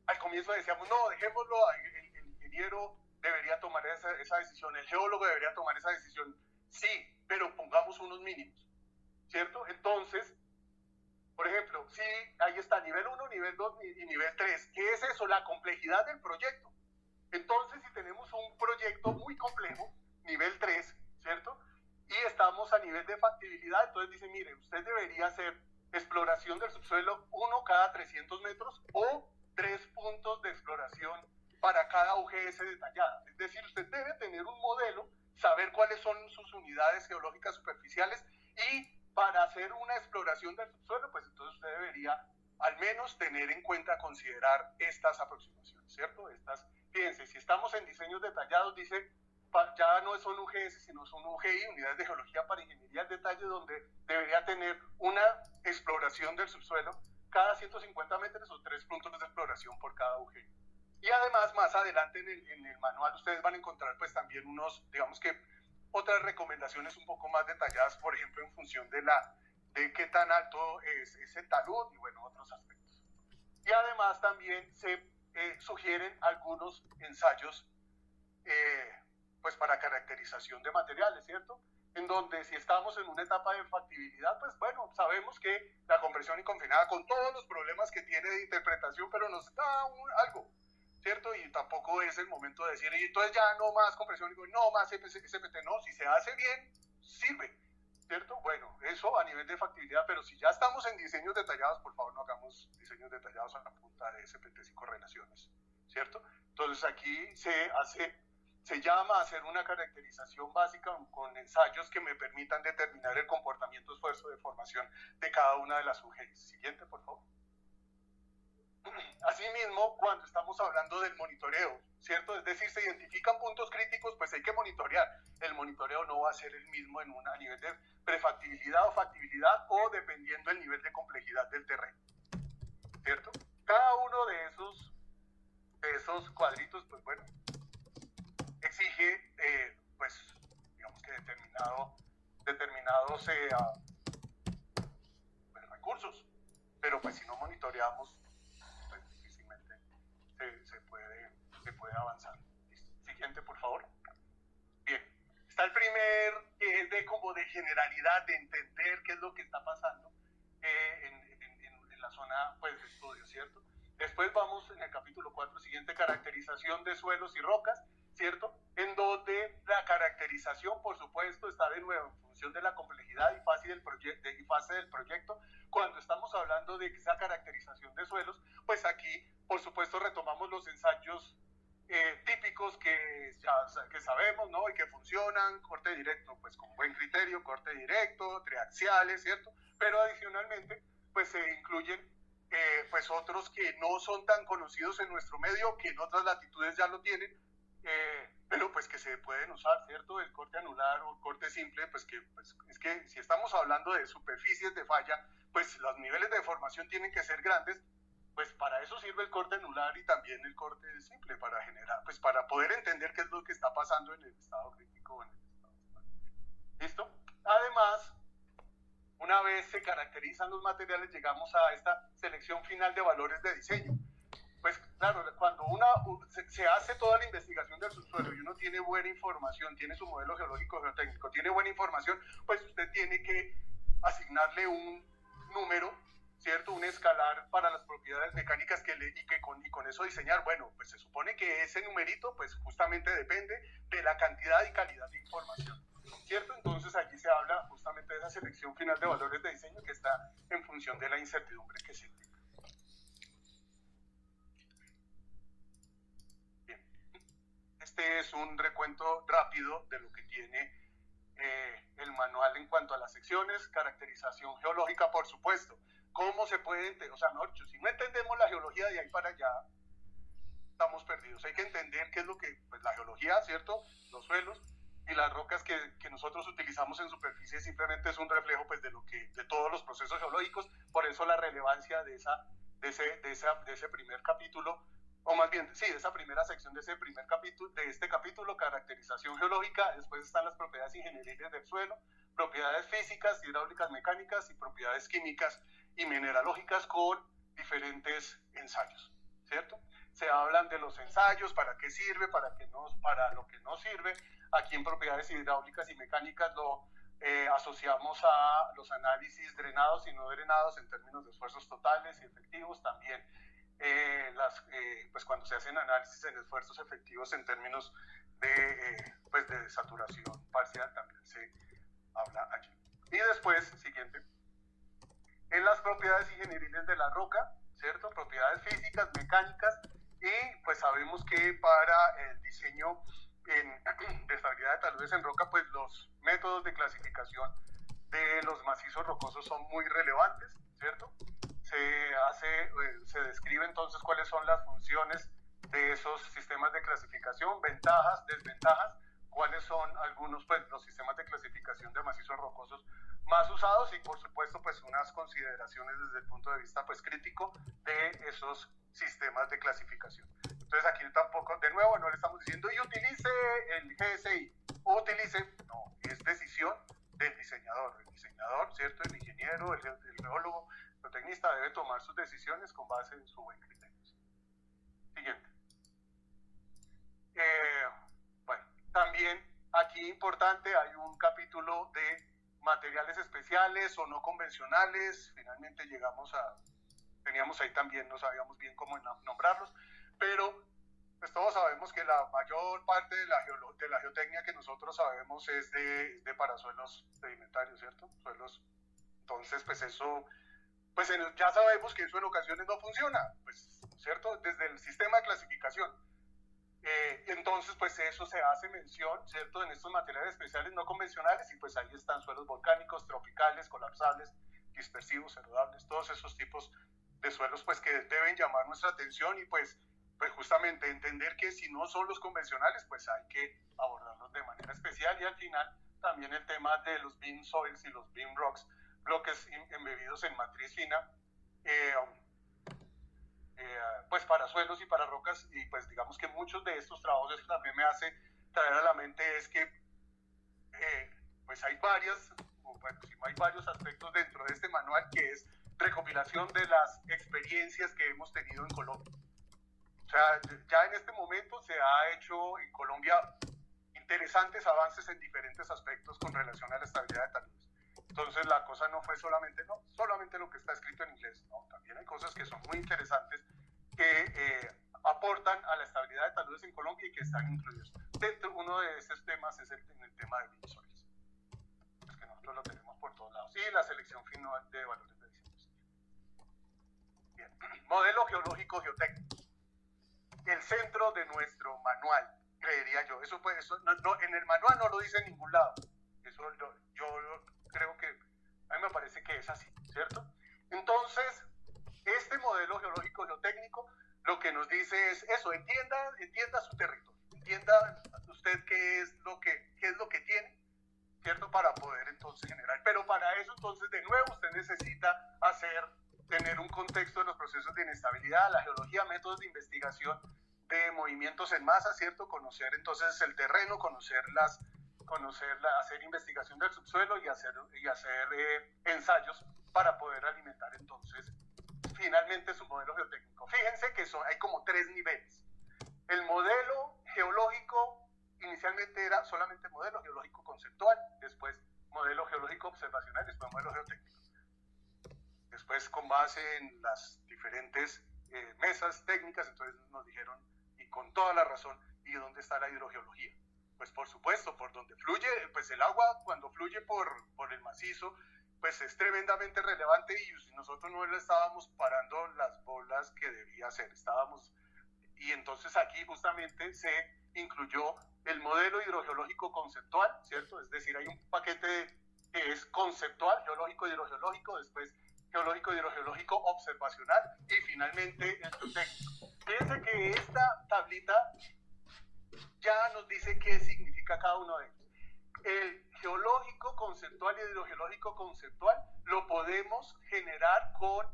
Al comienzo decíamos, no, dejémoslo, el ingeniero debería tomar esa decisión, el geólogo debería tomar esa decisión. Sí, pero pongamos unos mínimos, ¿cierto? Entonces, por ejemplo, sí, ahí está nivel 1, nivel 2 y nivel 3. ¿Qué es eso? La complejidad del proyecto. Entonces, si tenemos un proyecto muy complejo, nivel 3, ¿cierto? Y estamos a nivel de factibilidad, entonces dice, mire, usted debería hacer exploración del subsuelo 1 cada 300 metros o 3 puntos de exploración para cada UGS detallada. Es decir, usted debe tener un modelo, saber cuáles son sus unidades geológicas superficiales, y para hacer una exploración del subsuelo, pues entonces usted debería al menos tener en cuenta, considerar estas aproximaciones, ¿cierto? Fíjense, si estamos en diseños detallados, dice, ya no son UGS, sino son UGI, unidades de geología para ingeniería al detalle, donde debería tener una exploración del subsuelo cada 150 metros o 3 puntos de exploración por cada UGI. Y además, más adelante en el manual ustedes van a encontrar pues también digamos que otras recomendaciones un poco más detalladas, por ejemplo, en función de qué tan alto es el talud y bueno, otros aspectos. Y además también se sugieren algunos ensayos pues para caracterización de materiales, ¿cierto? En donde si estamos en una etapa de factibilidad, pues bueno, sabemos que la compresión inconfinada, con todos los problemas que tiene de interpretación, pero nos da algo, ¿cierto? Y tampoco es el momento de decir, y entonces ya no más compresión, no más SPT, no, si se hace bien, sirve, ¿cierto? Bueno, eso a nivel de factibilidad, pero si ya estamos en diseños detallados, por favor no hagamos diseños detallados a la punta de SPTs y correlaciones, ¿cierto? Entonces aquí se llama a hacer una caracterización básica con ensayos que me permitan determinar el comportamiento, esfuerzo, deformación de cada una de las UGIs. Siguiente, por favor. Asimismo, cuando estamos hablando del monitoreo, ¿cierto? Es decir, se identifican puntos críticos, pues hay que monitorear. El monitoreo no va a ser el mismo a nivel de prefactibilidad o factibilidad, o dependiendo del nivel de complejidad del terreno, ¿cierto? Cada uno de esos cuadritos, pues bueno, exige, pues, digamos que determinados pues, recursos, pero pues si no monitoreamos, pues difícilmente se puede avanzar. Siguiente, por favor. Bien, está el primer, que es como de generalidad, de entender qué es lo que está pasando en la zona pues, de estudio, ¿cierto? Después vamos en el capítulo 4, siguiente, caracterización de suelos y rocas, ¿cierto? En donde la caracterización, por supuesto, está de nuevo en función de la complejidad y fase del proyecto. Cuando estamos hablando de esa caracterización de suelos, pues aquí, por supuesto, retomamos los ensayos típicos que sabemos, ¿no? Y que funcionan, corte directo, pues con buen criterio, corte directo, triaxiales, ¿cierto? Pero adicionalmente, pues se incluyen pues otros que no son tan conocidos en nuestro medio, que en otras latitudes ya lo tienen, pero pues que se pueden usar, ¿cierto? El corte anular o corte simple, pues es que si estamos hablando de superficies de falla, pues los niveles de deformación tienen que ser grandes, pues para eso sirve el corte anular y también el corte simple, para generar, pues para poder entender qué es lo que está pasando en el estado crítico o en el estado estable. ¿Listo? Además, una vez se caracterizan los materiales, llegamos a esta selección final de valores de diseño. Pues claro, cuando se hace toda la investigación del subsuelo y uno tiene buena información, tiene su modelo geológico geotécnico, tiene buena información, pues usted tiene que asignarle un número, ¿cierto? Un escalar para las propiedades mecánicas y con eso diseñar. Bueno, pues se supone que ese numerito pues justamente depende de la cantidad y calidad de información, ¿cierto? Entonces aquí se habla justamente de esa selección final de valores de diseño que está en función de la incertidumbre que se implica. es un recuento rápido de lo que tiene el manual en cuanto a las secciones, caracterización geológica, por supuesto. ¿Cómo se puede, o sea, mejor dicho, si no entendemos la geología de ahí para allá, estamos perdidos? Hay que entender qué es lo que, pues la geología, ¿cierto? Los suelos y las rocas que nosotros utilizamos en superficie simplemente es un reflejo, pues, de todos los procesos geológicos. Por eso la relevancia de ese primer capítulo, o más bien, sí, de esa primera sección de este capítulo, caracterización geológica. Después están las propiedades ingenieriles del suelo, propiedades físicas, hidráulicas, mecánicas y propiedades químicas y mineralógicas con diferentes ensayos, ¿cierto? Se hablan de los ensayos, para qué sirve, para lo que no sirve. Aquí en propiedades hidráulicas y mecánicas lo asociamos a los análisis drenados y no drenados en términos de esfuerzos totales y efectivos. También pues cuando se hacen análisis en esfuerzos efectivos en términos de saturación parcial, también se habla aquí. Y después, siguiente, en las propiedades ingenieriles de la roca, ¿cierto? Propiedades físicas, mecánicas, y pues sabemos que para el diseño de estabilidad de taludes en roca, pues los métodos de clasificación de los macizos rocosos son muy relevantes, ¿cierto? Se describe entonces cuáles son las funciones de esos sistemas de clasificación, ventajas, desventajas, cuáles son algunos, pues, los sistemas de clasificación de macizos rocosos más usados, y por supuesto, pues, unas consideraciones desde el punto de vista, pues, crítico de esos sistemas de clasificación. Entonces aquí tampoco, de nuevo, no le estamos diciendo y utilice el GSI, o utilice, no, es decisión del diseñador. El diseñador, ¿cierto? El ingeniero, el geólogo, el tecnista debe tomar sus decisiones con base en su buen criterio. Siguiente. Bueno, también aquí importante, hay un capítulo de materiales especiales o no convencionales. Finalmente teníamos ahí también, no sabíamos bien cómo nombrarlos, pero pues todos sabemos que la mayor parte de la geotecnia que nosotros sabemos es de parasuelos sedimentarios, ¿cierto? Suelos. Entonces, pues eso, pues ya sabemos que eso en ocasiones no funciona, pues, ¿cierto? Desde el sistema de clasificación. Entonces, pues eso se hace mención, ¿cierto? En estos materiales especiales no convencionales, y pues ahí están suelos volcánicos, tropicales, colapsables, dispersivos, erodables, todos esos tipos de suelos, pues, que deben llamar nuestra atención, y pues justamente entender que si no son los convencionales, pues hay que abordarlos de manera especial. Y al final también el tema de los beam soils y los beam rocks, bloques embebidos en matriz fina, pues para suelos y para rocas. Y pues digamos que muchos de estos trabajos, eso también me hace traer a la mente, es que pues hay varios aspectos dentro de este manual, que es recopilación de las experiencias que hemos tenido en Colombia. O sea, ya en este momento se ha hecho en Colombia interesantes avances en diferentes aspectos con relación a la estabilidad de taludes. Entonces la cosa no fue solamente lo que está escrito en inglés, no, también hay cosas que son muy interesantes que aportan a la estabilidad de taludes en Colombia y que están incluidos. Uno de esos temas es el tema de beam soils, pues que nosotros lo tenemos por todos lados, y la selección final de valores de diseño. Bien, modelo geológico geotécnico. El centro de nuestro manual, creería yo. Eso en el manual no lo dice en ningún lado. Eso yo creo que a mí me parece que es así, ¿cierto? Entonces, este modelo geológico geotécnico lo que nos dice es eso: entienda su territorio, entienda usted qué es lo que tiene, ¿cierto? Para poder entonces generar. Pero para eso, entonces, de nuevo, usted necesita tener un contexto de los procesos de inestabilidad, la geología, métodos de investigación de movimientos en masa, ¿cierto? Conocer entonces el terreno, hacer investigación del subsuelo y hacer ensayos para poder alimentar entonces finalmente su modelo geotécnico. Fíjense que hay como 3 niveles. El modelo geológico inicialmente era solamente modelo geológico conceptual, después modelo geológico observacional, después modelo geotécnico. Después, con base en las diferentes mesas técnicas, entonces nos dijeron, y con toda la razón, ¿y dónde está la hidrogeología? Pues por supuesto, por donde fluye, pues el agua cuando fluye por el macizo, pues es tremendamente relevante, y nosotros no le estábamos parando las bolas que debía hacer, y entonces aquí justamente se incluyó el modelo hidrogeológico conceptual, ¿cierto? Es decir, hay un paquete que es conceptual, geológico, hidrogeológico, después geológico, hidrogeológico, observacional y finalmente el geotécnico. Fíjense que esta tablita ya nos dice qué significa cada uno de ellos. El geológico conceptual y el hidrogeológico conceptual lo podemos generar con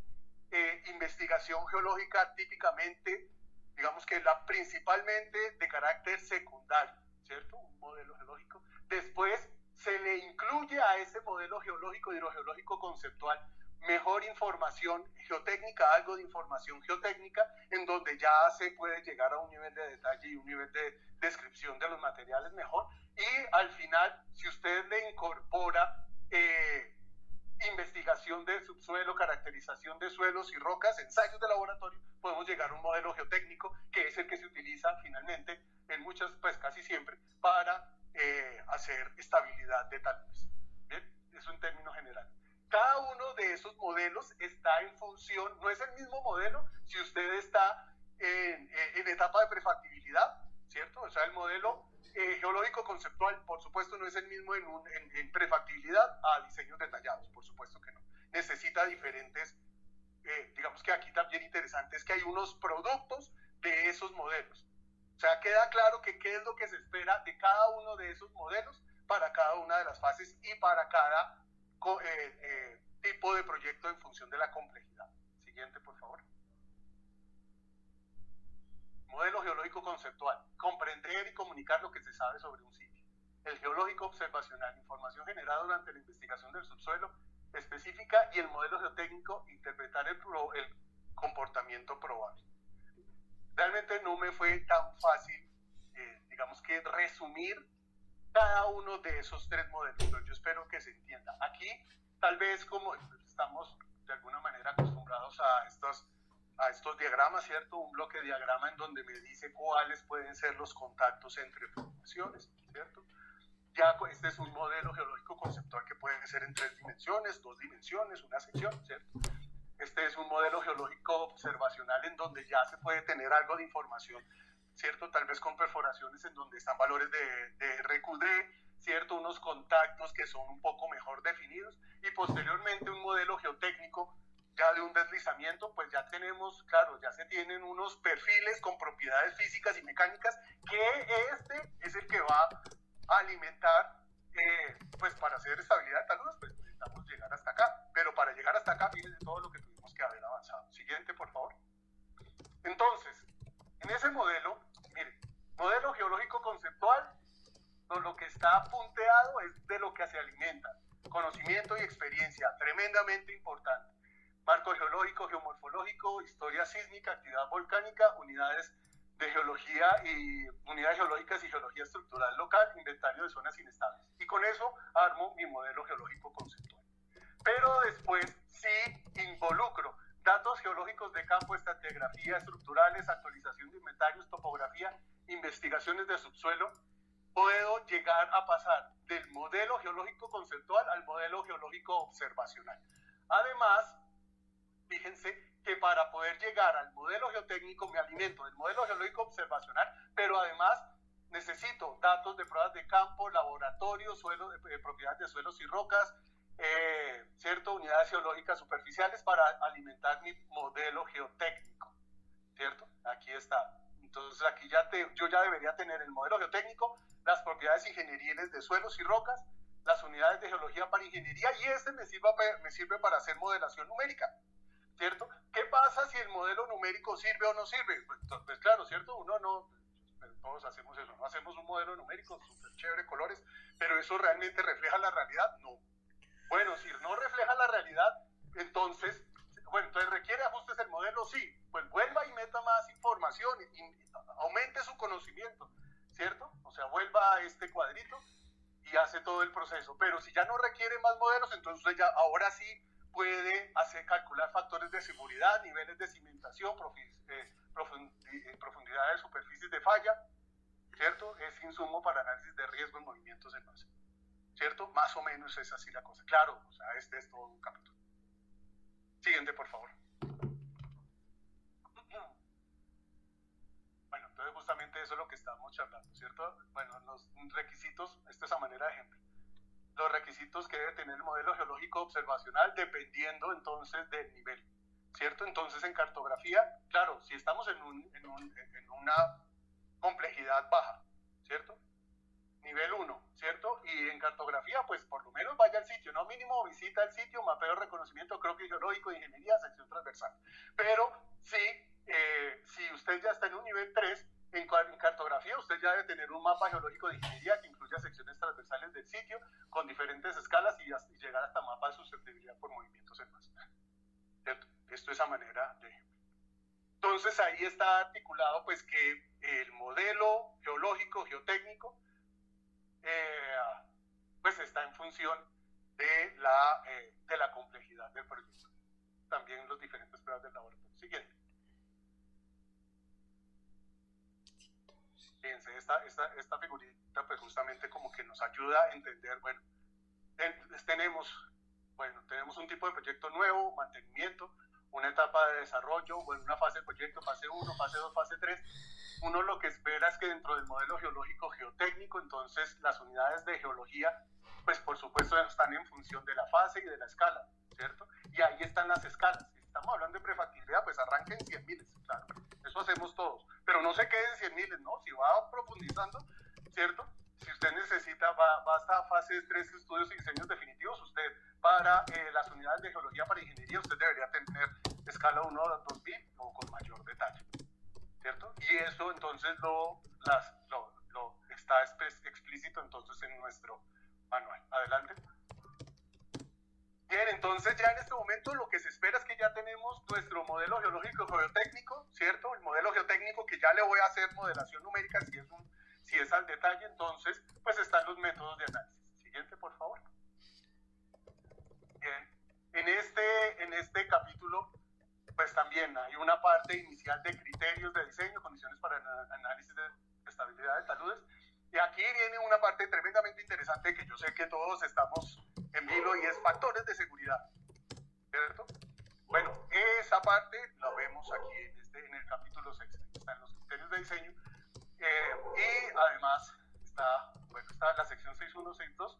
investigación geológica típicamente, digamos que principalmente de carácter secundario, ¿cierto? Un modelo geológico. Después se le incluye a ese modelo geológico, hidrogeológico conceptual, mejor información geotécnica, algo de información geotécnica, en donde ya se puede llegar a un nivel de detalle y un nivel de descripción de los materiales mejor. Y al final, si usted le incorpora investigación del subsuelo, caracterización de suelos y rocas, ensayos de laboratorio, podemos llegar a un modelo geotécnico que es el que se utiliza finalmente en muchas, pues casi siempre, para hacer estabilidad de talones. ¿Bien? Eso en términos generales. Cada uno de esos modelos está en función, no es el mismo modelo si usted está en etapa de prefactibilidad, ¿cierto? O sea, el modelo geológico conceptual, por supuesto, no es el mismo en prefactibilidad a diseños detallados, por supuesto que no. Necesita diferentes, digamos que aquí también interesante es que hay unos productos de esos modelos. O sea, queda claro que qué es lo que se espera de cada uno de esos modelos para cada una de las fases y para cada tipo de proyecto en función de la complejidad. Siguiente, por favor. Modelo geológico conceptual. Comprender y comunicar lo que se sabe sobre un sitio. El geológico observacional. Información generada durante la investigación del subsuelo específica y el modelo geotécnico. Interpretar el comportamiento probable. Realmente no me fue tan fácil, digamos que resumir cada uno de esos tres modelos, pero yo espero que se entienda. Aquí, tal vez como estamos de alguna manera acostumbrados a estos diagramas, ¿cierto? Un bloque diagrama en donde me dice cuáles pueden ser los contactos entre formaciones, ¿cierto? Ya este es un modelo geológico conceptual que puede ser en 3 dimensiones, 2 dimensiones, una sección, ¿cierto? Este es un modelo geológico observacional en donde ya se puede tener algo de información, ¿cierto? Tal vez con perforaciones en donde están valores de RQD, ¿cierto? Unos contactos que son un poco mejor definidos y posteriormente un modelo geotécnico ya de un deslizamiento, pues ya tenemos, claro, ya se tienen unos perfiles con propiedades físicas y mecánicas que este es el que va a alimentar, pues para hacer estabilidad de taludes, pues necesitamos llegar hasta acá, pero para llegar hasta acá, fíjense todo lo que tuvimos que haber avanzado. Siguiente, por favor. Entonces, en ese modelo, miren, modelo geológico conceptual, lo que está punteado es de lo que se alimenta, conocimiento y experiencia, tremendamente importante. Marco geológico, geomorfológico, historia sísmica, actividad volcánica, unidades de geología y unidades geológicas y geología estructural local, inventario de zonas inestables. Y con eso armo mi modelo geológico conceptual. Pero después sí involucro datos geológicos de campo, estratigrafía, estructurales, actualización de inventarios, topografía, investigaciones de subsuelo. Puedo llegar a pasar del modelo geológico conceptual al modelo geológico observacional. Además, fíjense que para poder llegar al modelo geotécnico me alimento del modelo geológico observacional, pero además necesito datos de pruebas de campo, laboratorio, propiedades de suelos y rocas, ¿cierto? Unidades geológicas superficiales para alimentar mi modelo geotécnico, ¿cierto? Aquí está. Entonces aquí yo ya debería tener el modelo geotécnico, las propiedades ingenieriles de suelos y rocas, las unidades de geología para ingeniería y me sirve para hacer modelación numérica, ¿cierto? ¿Qué pasa si el modelo numérico sirve o no sirve? Pues claro, ¿cierto? Uno no, todos hacemos eso, no hacemos un modelo numérico súper chévere, colores, pero ¿eso realmente refleja la realidad? No. Bueno, si no refleja la realidad, entonces requiere ajustes el modelo, sí, pues vuelva y meta más información y aumente su conocimiento, ¿cierto? O sea, vuelva a este cuadrito y hace todo el proceso, pero si ya no requiere más modelos, entonces usted ya ahora sí puede calcular factores de seguridad, niveles de cimentación, profundidad de superficies de falla, ¿cierto? Es insumo para análisis de riesgo en movimientos en masa, ¿cierto? Más o menos es así la cosa. Claro, o sea, este es todo un capítulo. Siguiente, por favor. Bueno, entonces justamente precisamente eso es lo que estamos charlando, ¿cierto? Bueno, los requisitos, esto es a manera de ejemplo, los requisitos que debe tener el modelo geológico observacional dependiendo entonces del nivel, ¿cierto? Entonces en cartografía, claro, si estamos en una complejidad baja, ¿cierto? Nivel 1, ¿cierto? Y en cartografía, pues por lo menos vaya al sitio, no mínimo visita el sitio, mapeo, reconocimiento, croquis geológico, ingeniería, sección transversal. Pero si usted ya está en un nivel 3, en cartografía usted ya debe tener un mapa geológico de ingeniería que incluya secciones transversales del sitio con diferentes escalas y llegar hasta mapa de susceptibilidad por movimientos en masa, ¿cierto? Esto es a manera de ejemplo. Entonces ahí está articulado pues que el modelo geológico, geotécnico, pues está en función de la complejidad del proyecto. También los diferentes pruebas del laboratorio. Siguiente. Fíjense, esta figurita pues justamente como que nos ayuda a entender, bueno, tenemos un tipo de proyecto nuevo, mantenimiento, una etapa de desarrollo, bueno, una fase de proyecto, fase 1, fase 2, fase 3. Uno lo que espera es que dentro del modelo geológico geotécnico, entonces las unidades de geología, pues por supuesto están en función de la fase y de la escala, ¿cierto? Y ahí están las escalas. Si estamos hablando de prefactibilidad, pues arranquen 100.000, claro, eso hacemos todos, pero no se queden 100.000, ¿no? Si va profundizando, ¿cierto? Si usted necesita, va hasta fase 3, estudios y diseños definitivos, usted para las unidades de geología para ingeniería, usted debería tener escala 1 a 2.000 o con mayor detalle, ¿cierto? Y eso entonces está explícito entonces en nuestro manual. Adelante. Bien, entonces ya en este momento lo que se espera es que ya tenemos nuestro modelo geológico geotécnico, ¿cierto? El modelo geotécnico que ya le voy a hacer modelación numérica si es al detalle, entonces pues están los métodos de análisis. Siguiente, por favor. Bien, en este capítulo pues también hay una parte inicial de criterios de diseño, condiciones para análisis de estabilidad de taludes, y aquí viene una parte tremendamente interesante que yo sé que todos estamos en vilo y es factores de seguridad, ¿cierto? Bueno, esa parte la vemos aquí en el capítulo 6, están los criterios de diseño, y además está la sección 6.1, 6.2,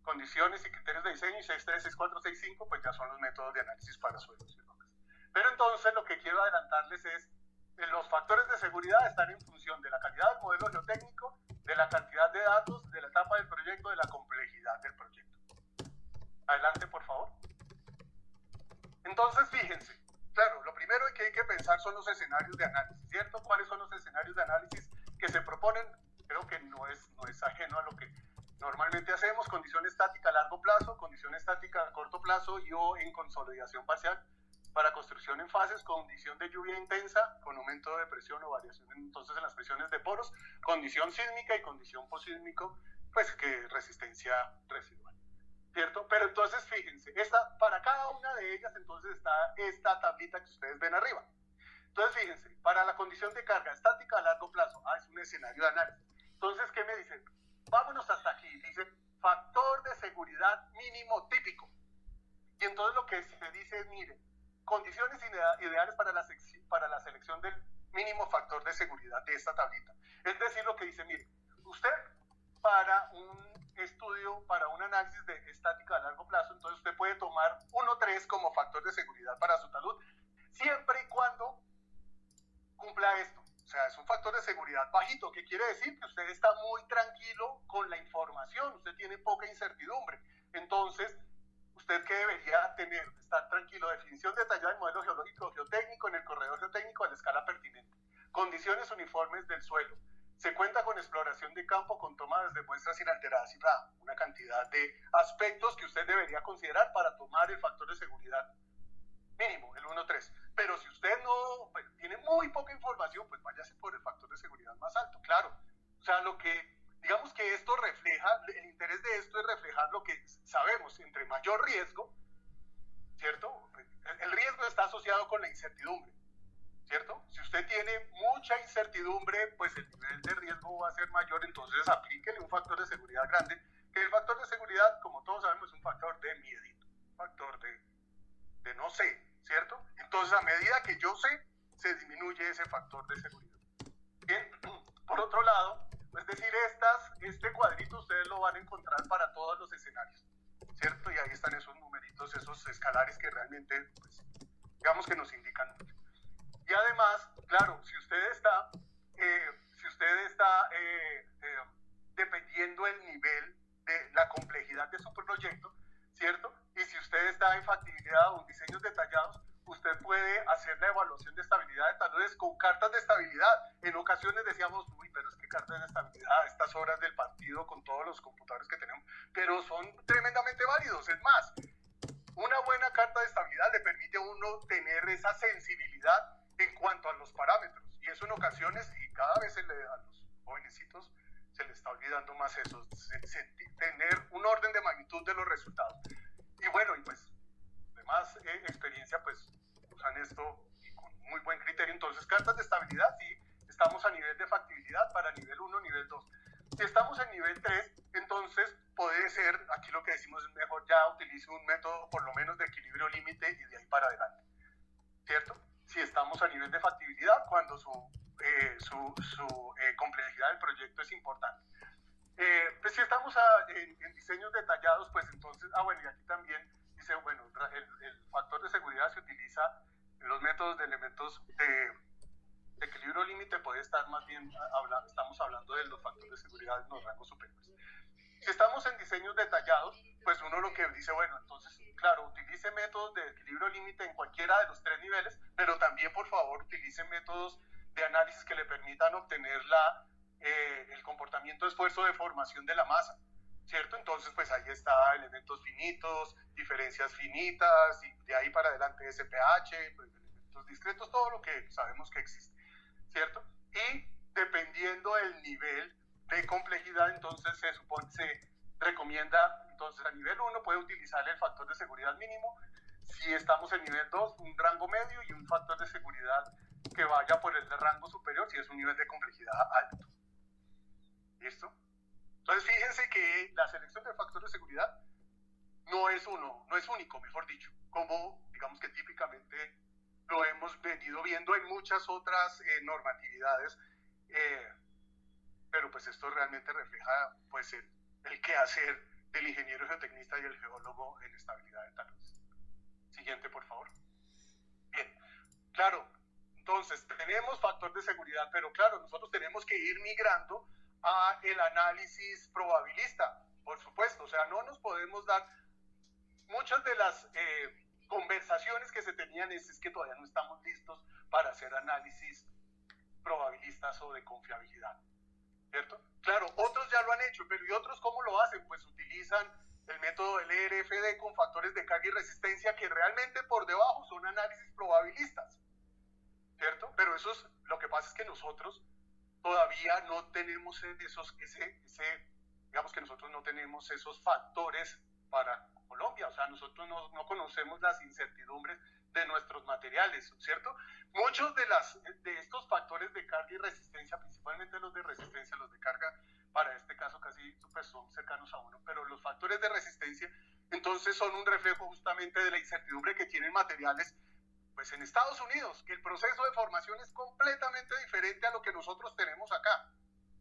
condiciones y criterios de diseño, y 6.3, 6.4, 6.5, pues ya son los métodos de análisis para suelos y rocas. Pero entonces lo que quiero adelantarles es que los factores de seguridad están en función de la calidad del modelo geotécnico, de la cantidad de datos, de la etapa del proyecto, de la complejidad del proyecto. Adelante, por favor. Entonces, fíjense, claro, lo primero que hay que pensar son los escenarios de análisis, ¿cierto? ¿Cuáles son los escenarios de análisis que se proponen? Creo que no es ajeno a lo que normalmente hacemos: condición estática a largo plazo, condición estática a corto plazo y o en consolidación parcial para construcción en fases, condición de lluvia intensa con aumento de presión o variación entonces en las presiones de poros, condición sísmica y condición posísmico, pues que resistencia residual, ¿cierto? Pero entonces fíjense, para cada una de ellas entonces está esta tablita que ustedes ven arriba. Entonces fíjense, para la condición de carga estática a largo plazo, es un escenario de análisis. Entonces, ¿qué me dicen? Vámonos hasta aquí, dice factor de seguridad mínimo típico. Y entonces lo que se dice es, mire, condiciones ideales para la selección del mínimo factor de seguridad de esta tablita. Es decir, lo que dice, mire, usted para un estudio, para un análisis de estática a largo plazo, entonces usted puede tomar 1.3 como factor de seguridad para su talud, siempre y cuando cumpla esto. O sea, es un factor de seguridad bajito, que quiere decir que usted está muy tranquilo con la información, usted tiene poca incertidumbre. Entonces, ¿usted qué debería tener? Estar tranquilo. Definición detallada del modelo geológico geotécnico en el corredor geotécnico a la escala pertinente. Condiciones uniformes del suelo. Se cuenta con exploración de campo con tomas de muestras inalteradas y una cantidad de aspectos que usted debería considerar para tomar el factor de seguridad mínimo, el 1.3. Pero si usted no tiene muy poca información, pues váyase por el factor de seguridad más alto, claro. O sea, digamos que esto refleja, el interés de esto es reflejar lo que sabemos: entre mayor riesgo, ¿cierto? El riesgo está asociado con la incertidumbre, ¿cierto? Si usted tiene mucha incertidumbre, pues el nivel de riesgo va a ser mayor, entonces aplíquele un factor de seguridad grande, que el factor de seguridad, como todos sabemos, es un factor de miedito, un factor de no sé, ¿cierto? Entonces, a medida que yo sé, se disminuye ese factor de seguridad. Bien, por otro lado, es decir, este cuadrito ustedes lo van a encontrar para todos los escenarios, ¿cierto? Y ahí están esos numeritos, esos escalares que realmente, pues, digamos que nos indican mucho. Y además, claro, si usted está dependiendo el nivel de la complejidad de su proyecto, ¿cierto? Y si usted está en factibilidad o en diseños detallados, usted puede hacer la evaluación de estabilidad de taludes con cartas de estabilidad. En ocasiones decíamos, uy, pero es que cartas de estabilidad a estas horas del partido con todos los computadores que tenemos, pero son tremendamente válidos. Es más, una buena carta de estabilidad le permite a uno tener esa sensibilidad en cuanto a los parámetros. Y eso en ocasiones, y cada vez a los jovencitos se les está olvidando más eso, tener un orden de magnitud de los resultados. Y bueno, y pues, además, experiencia, pues, usan esto y con muy buen criterio. Entonces, cartas de estabilidad, sí, estamos a nivel de factibilidad para nivel 1, nivel 2. Si estamos en nivel 3, entonces puede ser, aquí lo que decimos es mejor ya utilice un método por lo menos de equilibrio límite y de ahí para adelante, ¿cierto? Si estamos a nivel de factibilidad, cuando su complejidad del proyecto es importante. Pues si estamos en diseños detallados, pues entonces, bueno, y aquí también dice, bueno, el factor de seguridad se utiliza en los métodos de elementos de equilibrio límite, puede estar más bien, estamos hablando de los factores de seguridad en los rangos superiores. Si estamos en diseños detallados, pues uno lo que dice, bueno, entonces, claro, utilice métodos de equilibrio límite en cualquiera de los 3 niveles, pero también, por favor, utilice métodos de análisis que le permitan obtener el comportamiento de esfuerzo de formación de la masa, ¿cierto? Entonces, pues ahí está elementos finitos, diferencias finitas, y de ahí para adelante SPH, pues, elementos discretos, todo lo que sabemos que existe, ¿cierto? Y dependiendo del nivel de complejidad, entonces se recomienda, entonces a nivel 1 puede utilizar el factor de seguridad mínimo, si estamos en nivel 2, un rango medio y un factor de seguridad que vaya por el de rango superior si es un nivel de complejidad alto. ¿Listo? Entonces fíjense que la selección del factor de seguridad no es único, mejor dicho, como digamos que típicamente lo hemos venido viendo en muchas otras normatividades, pero pues esto realmente refleja pues el quehacer del ingeniero geotecnista y el geólogo en estabilidad de taludes. Siguiente, por favor. Bien, claro, entonces tenemos factor de seguridad, pero claro, nosotros tenemos que ir migrando a el análisis probabilista, por supuesto, o sea, no nos podemos dar muchas de las conversaciones que se tenían es que todavía no estamos listos para hacer análisis probabilistas o de confiabilidad, ¿cierto? Claro, otros ya lo han hecho, pero ¿y otros cómo lo hacen? Pues utilizan el método del ERFD con factores de carga y resistencia que realmente por debajo son análisis probabilistas, ¿cierto? Pero lo que pasa es que nosotros todavía no tenemos digamos que nosotros no tenemos esos factores para Colombia, o sea, nosotros no conocemos las incertidumbres de nuestros materiales, ¿cierto? Muchos de estos factores de carga y resistencia, principalmente los de resistencia, los de carga, para este caso casi pues, son cercanos a 1, pero los factores de resistencia, entonces son un reflejo justamente de la incertidumbre que tienen materiales pues en Estados Unidos, que el proceso de formación es completamente diferente a lo que nosotros tenemos acá,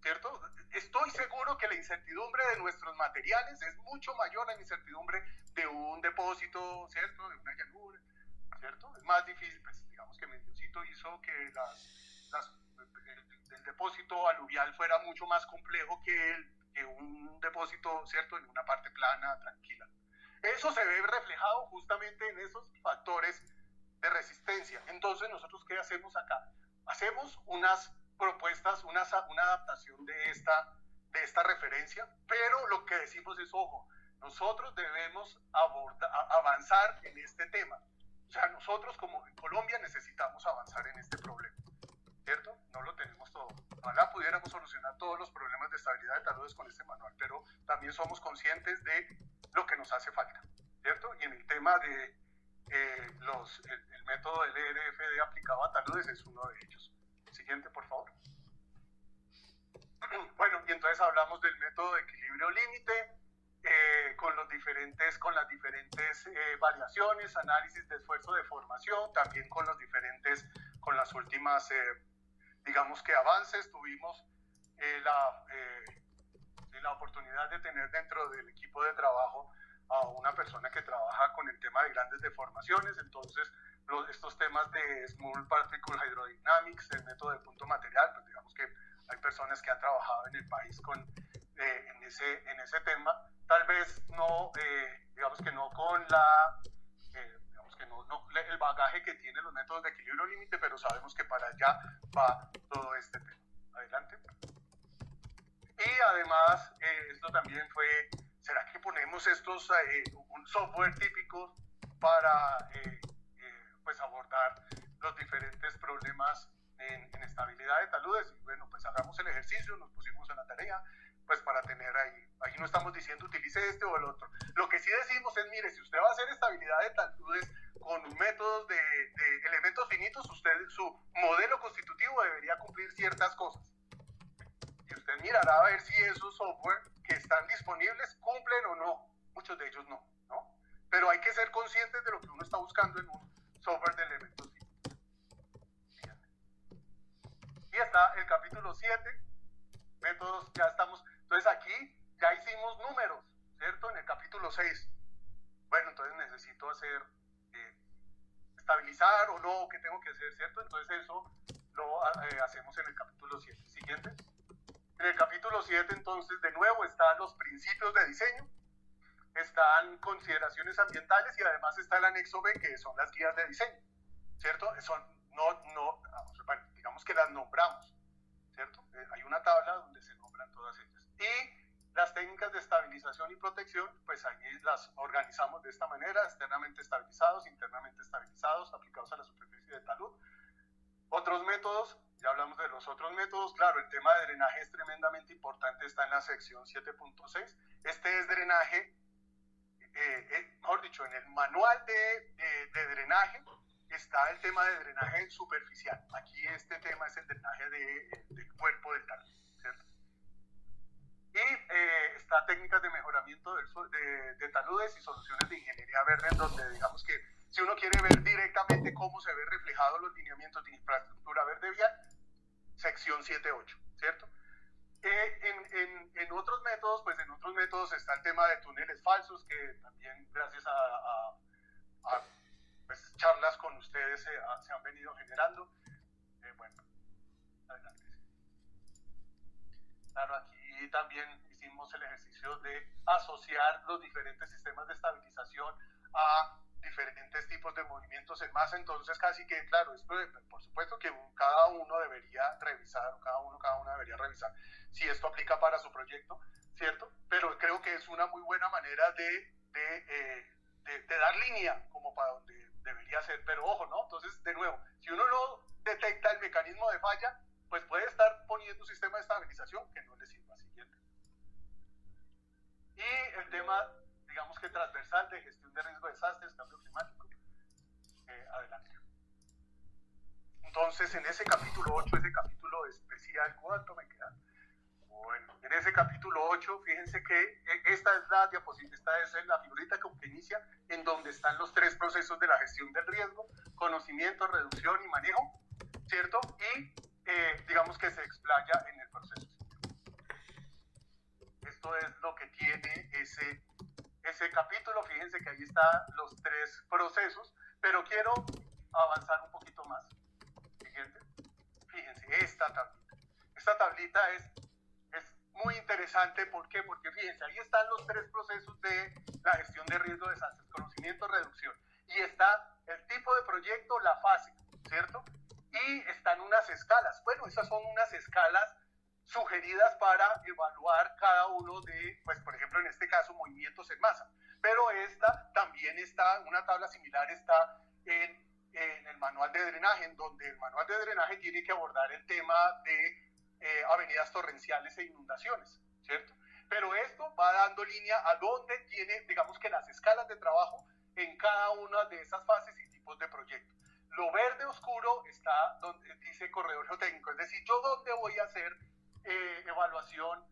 ¿cierto? Estoy seguro que la incertidumbre de nuestros materiales es mucho mayor a la incertidumbre de un depósito, ¿cierto? De una llanura, ¿cierto? Es más difícil, pues digamos que Mendiosito hizo que el depósito aluvial fuera mucho más complejo que un depósito, ¿cierto? En una parte plana, tranquila. Eso se ve reflejado justamente en esos factores de resistencia. Entonces, ¿nosotros qué hacemos acá? Hacemos unas propuestas, una adaptación de esta referencia, pero lo que decimos es, ojo, nosotros debemos avanzar en este tema. O sea, nosotros como en Colombia necesitamos avanzar en este problema, ¿cierto? No lo tenemos todo. Ojalá pudiéramos solucionar todos los problemas de estabilidad de taludes con este manual, pero también somos conscientes de lo que nos hace falta, ¿cierto? Y en el tema de el método del ERFD aplicado a taludes es uno de ellos. Siguiente, por favor. Bueno, y entonces hablamos del método de equilibrio límite, con las diferentes variaciones, análisis de esfuerzo de formación, también con las últimas, digamos que avances, tuvimos la oportunidad de tener dentro del equipo de trabajo a una persona que trabaja con el tema de grandes deformaciones. Entonces estos temas de Small Particle Hydrodynamics, el método de punto material, pues digamos que hay personas que han trabajado en el país en ese tema, tal vez no, digamos que no con el bagaje que tienen los métodos de equilibrio límite, pero sabemos que para allá va todo este tema. Adelante. Y además, esto también fue, ¿será que ponemos un software típico para pues abordar los diferentes problemas en estabilidad de taludes? Y bueno, pues hagamos el ejercicio, nos pusimos en la tarea, pues para tener ahí no estamos diciendo utilice este o el otro. Lo que sí decimos es, mire, si usted va a hacer estabilidad de taludes con métodos de elementos finitos, su modelo constitutivo debería cumplir ciertas cosas. Y usted mirará a ver si esos software que están disponibles cumplen o no. Muchos de ellos no, ¿no? Pero hay que ser conscientes de lo que uno está buscando en un software de elementos finitos. Fíjate. Y está el capítulo 7, métodos, ya estamos. Entonces aquí ya hicimos números, ¿cierto? En el capítulo 6. Bueno, entonces necesito estabilizar o no, ¿qué tengo que hacer, cierto? Entonces eso lo hacemos en el capítulo 7. Siguiente. En el capítulo 7, entonces, de nuevo, están los principios de diseño, están consideraciones ambientales y además está el anexo B, que son las guías de diseño, ¿cierto? Bueno, digamos que las nombramos, ¿cierto? Hay una tabla donde se nombran todas ellas. Y las técnicas de estabilización y protección, pues ahí las organizamos de esta manera: externamente estabilizados, internamente estabilizados, aplicados a la superficie de talud. Otros métodos, ya hablamos de los otros métodos. Claro, el tema de drenaje es tremendamente importante, está en la sección 7.6. Este es drenaje, mejor dicho, en el manual de drenaje está el tema de drenaje superficial. Aquí este tema es el drenaje del cuerpo del talud, ¿cierto? Y está técnicas de mejoramiento de taludes y soluciones de ingeniería verde, en donde digamos que si uno quiere ver directamente cómo se ven reflejados los lineamientos de infraestructura verde vial, sección 7.8, ¿cierto? En otros métodos, pues en otros métodos está el tema de túneles falsos, que también gracias a pues, charlas con ustedes se han venido generando. Bueno, adelante. Claro, aquí también hicimos el ejercicio de asociar los diferentes sistemas de estabilización a diferentes tipos de movimientos en masa. Entonces casi que, claro, esto por supuesto que cada uno debería revisar, cada una debería revisar si esto aplica para su proyecto, ¿cierto? Pero creo que es una muy buena manera de dar línea como para donde debería ser. Pero ojo, ¿no? Entonces, de nuevo, si uno no detecta el mecanismo de falla, pues puede estar poniendo un sistema de estabilización que no le sirva. Siguiente. Y el tema, digamos que transversal, de gestión de riesgo de desastres, cambio climático. Adelante. Entonces, en ese capítulo 8, ese capítulo especial, ¿cuánto me queda? Bueno, en ese capítulo 8, fíjense que esta es la diapositiva, esta es la figurita que inicia, en donde están los 3 procesos de la gestión del riesgo: conocimiento, reducción y manejo, ¿cierto? Y digamos que se explaya en el proceso. Esto es lo que tiene ese capítulo. Fíjense que ahí están los 3 procesos, pero quiero avanzar un poquito más. Siguiente. Fíjense, esta tablita es muy interesante. ¿Por qué? Porque fíjense, ahí están los 3 procesos de la gestión de riesgo de desastres: conocimiento, reducción, y está el tipo de proyecto, la fase, ¿cierto? Y están unas escalas. Bueno, esas son unas escalas sugeridas para evaluar cada uno de, pues por ejemplo en este caso, movimientos en masa. Pero esta también está, una tabla similar está en el manual de drenaje, en donde el manual de drenaje tiene que abordar el tema de avenidas torrenciales e inundaciones, ¿cierto? Pero esto va dando línea a donde tiene, digamos que las escalas de trabajo en cada una de esas fases y tipos de proyectos. Lo verde oscuro está donde dice corredor geotécnico, es decir, yo dónde voy a hacer evaluación,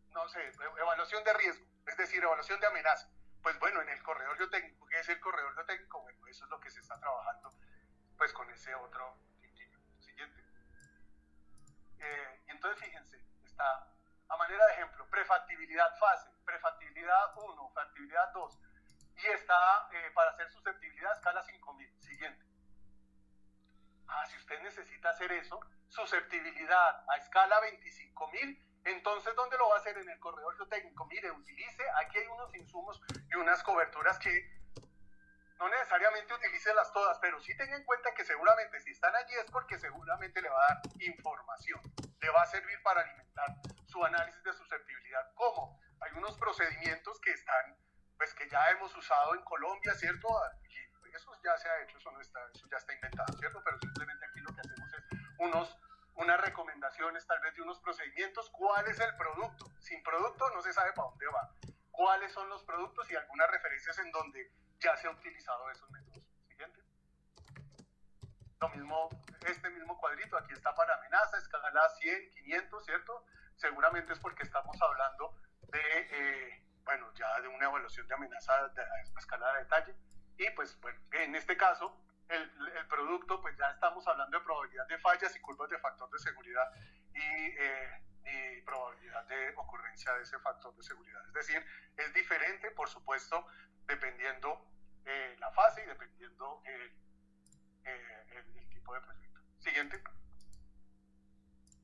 no sé, evaluación de riesgo, es decir, evaluación de amenaza. Pues bueno, en el corredor geotécnico. ¿Qué es el corredor geotécnico? Bueno, eso es lo que se está trabajando pues con ese otro. Siguiente. Entonces, fíjense, está a manera de ejemplo, prefactibilidad fase, prefactibilidad 1, factibilidad 2, y está para hacer susceptibilidad a escala 5000. Siguiente. Si usted necesita hacer eso, susceptibilidad a escala 25000, entonces, ¿dónde lo va a hacer? En el correo geotécnico. Mire, utilice, aquí hay unos insumos y unas coberturas que no necesariamente utilícelas todas, pero sí tenga en cuenta que seguramente si están allí es porque seguramente le va a dar información, le va a servir para alimentar su análisis de susceptibilidad. ¿Cómo? Hay unos procedimientos que están, pues que ya hemos usado en Colombia, ¿cierto? Y eso ya se ha hecho, eso ya está inventado, ¿cierto? Pero simplemente aquí lo que hacemos es unas recomendaciones tal vez de unos procedimientos. ¿Cuál es el producto? Sin producto no se sabe para dónde va. ¿Cuáles son los productos? Y algunas referencias en donde ya se ha utilizado esos métodos. Siguiente. Lo mismo, este mismo cuadrito, aquí está para amenaza, escala 100, 500, ¿cierto? Seguramente es porque estamos hablando de, bueno, ya de una evaluación de amenaza a escala de detalle. Y pues, bueno, en este caso, el producto, pues ya estamos hablando de probabilidad de fallas y curvas de factor de seguridad y probabilidad de ocurrencia de ese factor de seguridad. Es decir, es diferente, por supuesto, dependiendo la fase y dependiendo el tipo de proyecto. Siguiente.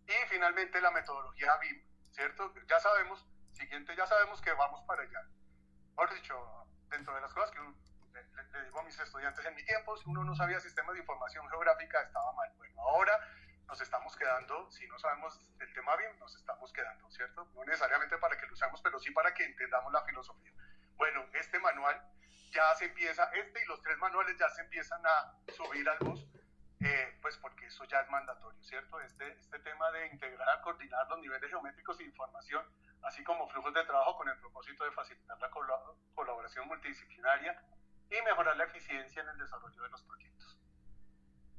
Y finalmente la metodología BIM, ¿cierto? Ya sabemos, siguiente, ya sabemos que vamos para allá. Mejor dicho, dentro de las cosas que le digo a mis estudiantes en mi tiempo, si uno no sabía sistemas de información geográfica, estaba mal. Bueno, ahora nos estamos quedando, si no sabemos el tema BIM, nos estamos quedando, ¿cierto? No necesariamente para que lo usemos, pero sí para que entendamos la filosofía. Bueno, este manual ya se empieza, y los 3 manuales ya se empiezan a subir al bus, pues porque eso ya es mandatorio, ¿cierto? Este tema de integrar, coordinar los niveles geométricos de información, así como flujos de trabajo con el propósito de facilitar la colaboración multidisciplinaria y mejorar la eficiencia en el desarrollo de los proyectos.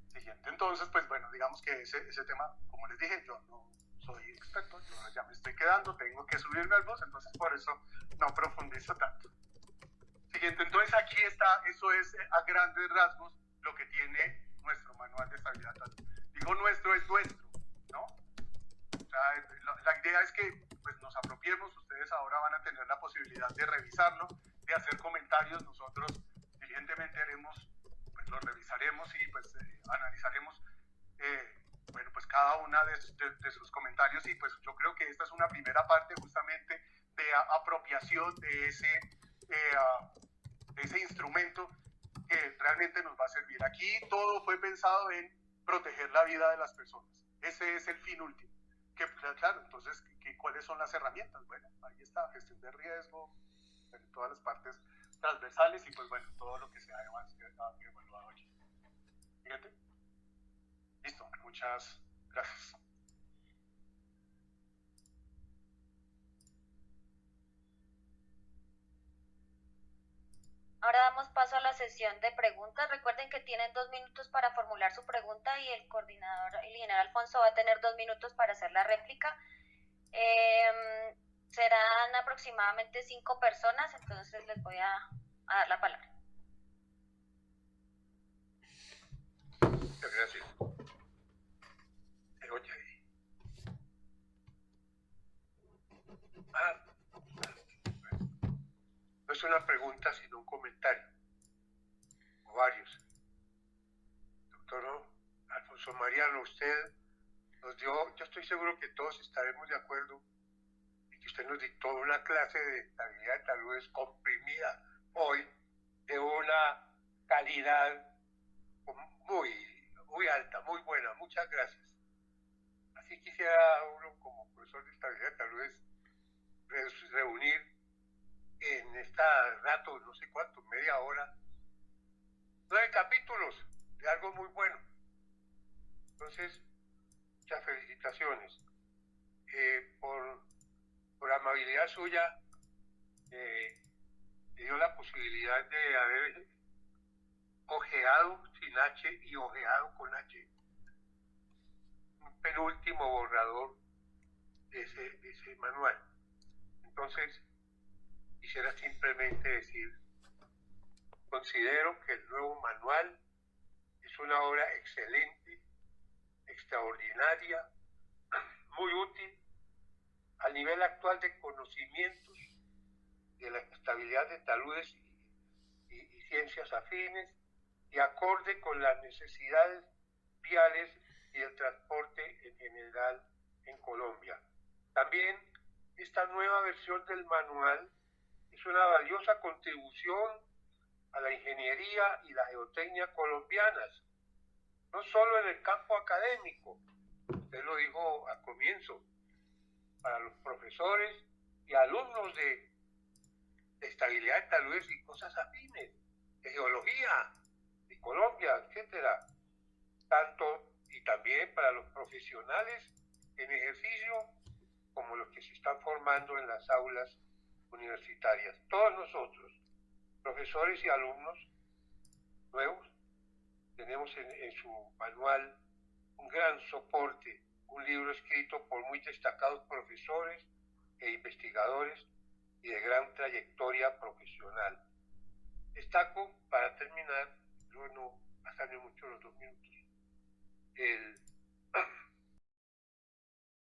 Siguiente. Entonces, pues bueno, digamos que ese tema, como les dije, yo no soy experto, yo ya me estoy quedando, tengo que subirme al bus, entonces por eso no profundizo tanto. Siguiente. Entonces aquí está, eso es a grandes rasgos lo que tiene nuestro manual de estabilidad. Digo nuestro, es nuestro, ¿no? O sea, la idea es que pues, nos apropiemos, ustedes ahora van a tener la posibilidad de revisarlo, de hacer comentarios, nosotros diligentemente haremos, pues lo revisaremos y pues analizaremos bueno, pues cada una de sus comentarios, y pues yo creo que esta es una primera parte justamente de apropiación de ese instrumento que realmente nos va a servir. Aquí todo fue pensado en proteger la vida de las personas. Ese es el fin último. Que, claro, entonces, ¿cuáles son las herramientas? Bueno, ahí está, gestión de riesgo, en todas las partes transversales y pues bueno, todo lo que se ha evaluado allí. Fíjate. Listo, muchas gracias. Ahora damos paso a la sesión de preguntas. Recuerden que tienen 2 minutos para formular su pregunta y el coordinador, el ingeniero Alfonso, va a tener 2 minutos para hacer la réplica. Serán aproximadamente 5 personas, entonces les voy a dar la palabra. Muchas gracias. ¿Se oye ahí? No es una pregunta, sino un comentario, o varios. Doctor Alfonso Mariano, usted nos dio, yo estoy seguro que todos estaremos de acuerdo, y que usted nos dictó una clase de estabilidad de taludes comprimida hoy, de una calidad muy alta, muy buena. Muchas gracias. Así quisiera uno, como profesor de estabilidad de taludes, reunir en este rato, no sé cuánto, media hora, 9 capítulos de algo muy bueno. Entonces, muchas felicitaciones. Por amabilidad suya, me dio la posibilidad de haber ojeado sin H y ojeado con H un penúltimo borrador de ese manual. Entonces, quisiera simplemente decir, considero que el nuevo manual es una obra excelente, extraordinaria, muy útil al nivel actual de conocimientos de la estabilidad de taludes y ciencias afines, y acorde con las necesidades viales y del transporte en general en Colombia. También esta nueva versión del manual es una valiosa contribución a la ingeniería y la geotecnia colombianas, no solo en el campo académico, usted lo dijo al comienzo, para los profesores y alumnos de estabilidad de taludes y cosas afines, de geología, de Colombia, etcétera, tanto y también para los profesionales en ejercicio como los que se están formando en las aulas universitarias. Todos nosotros, profesores y alumnos nuevos, tenemos en su manual un gran soporte, un libro escrito por muy destacados profesores e investigadores y de gran trayectoria profesional. Destaco, para terminar, luego no pasan mucho los 2 minutos, el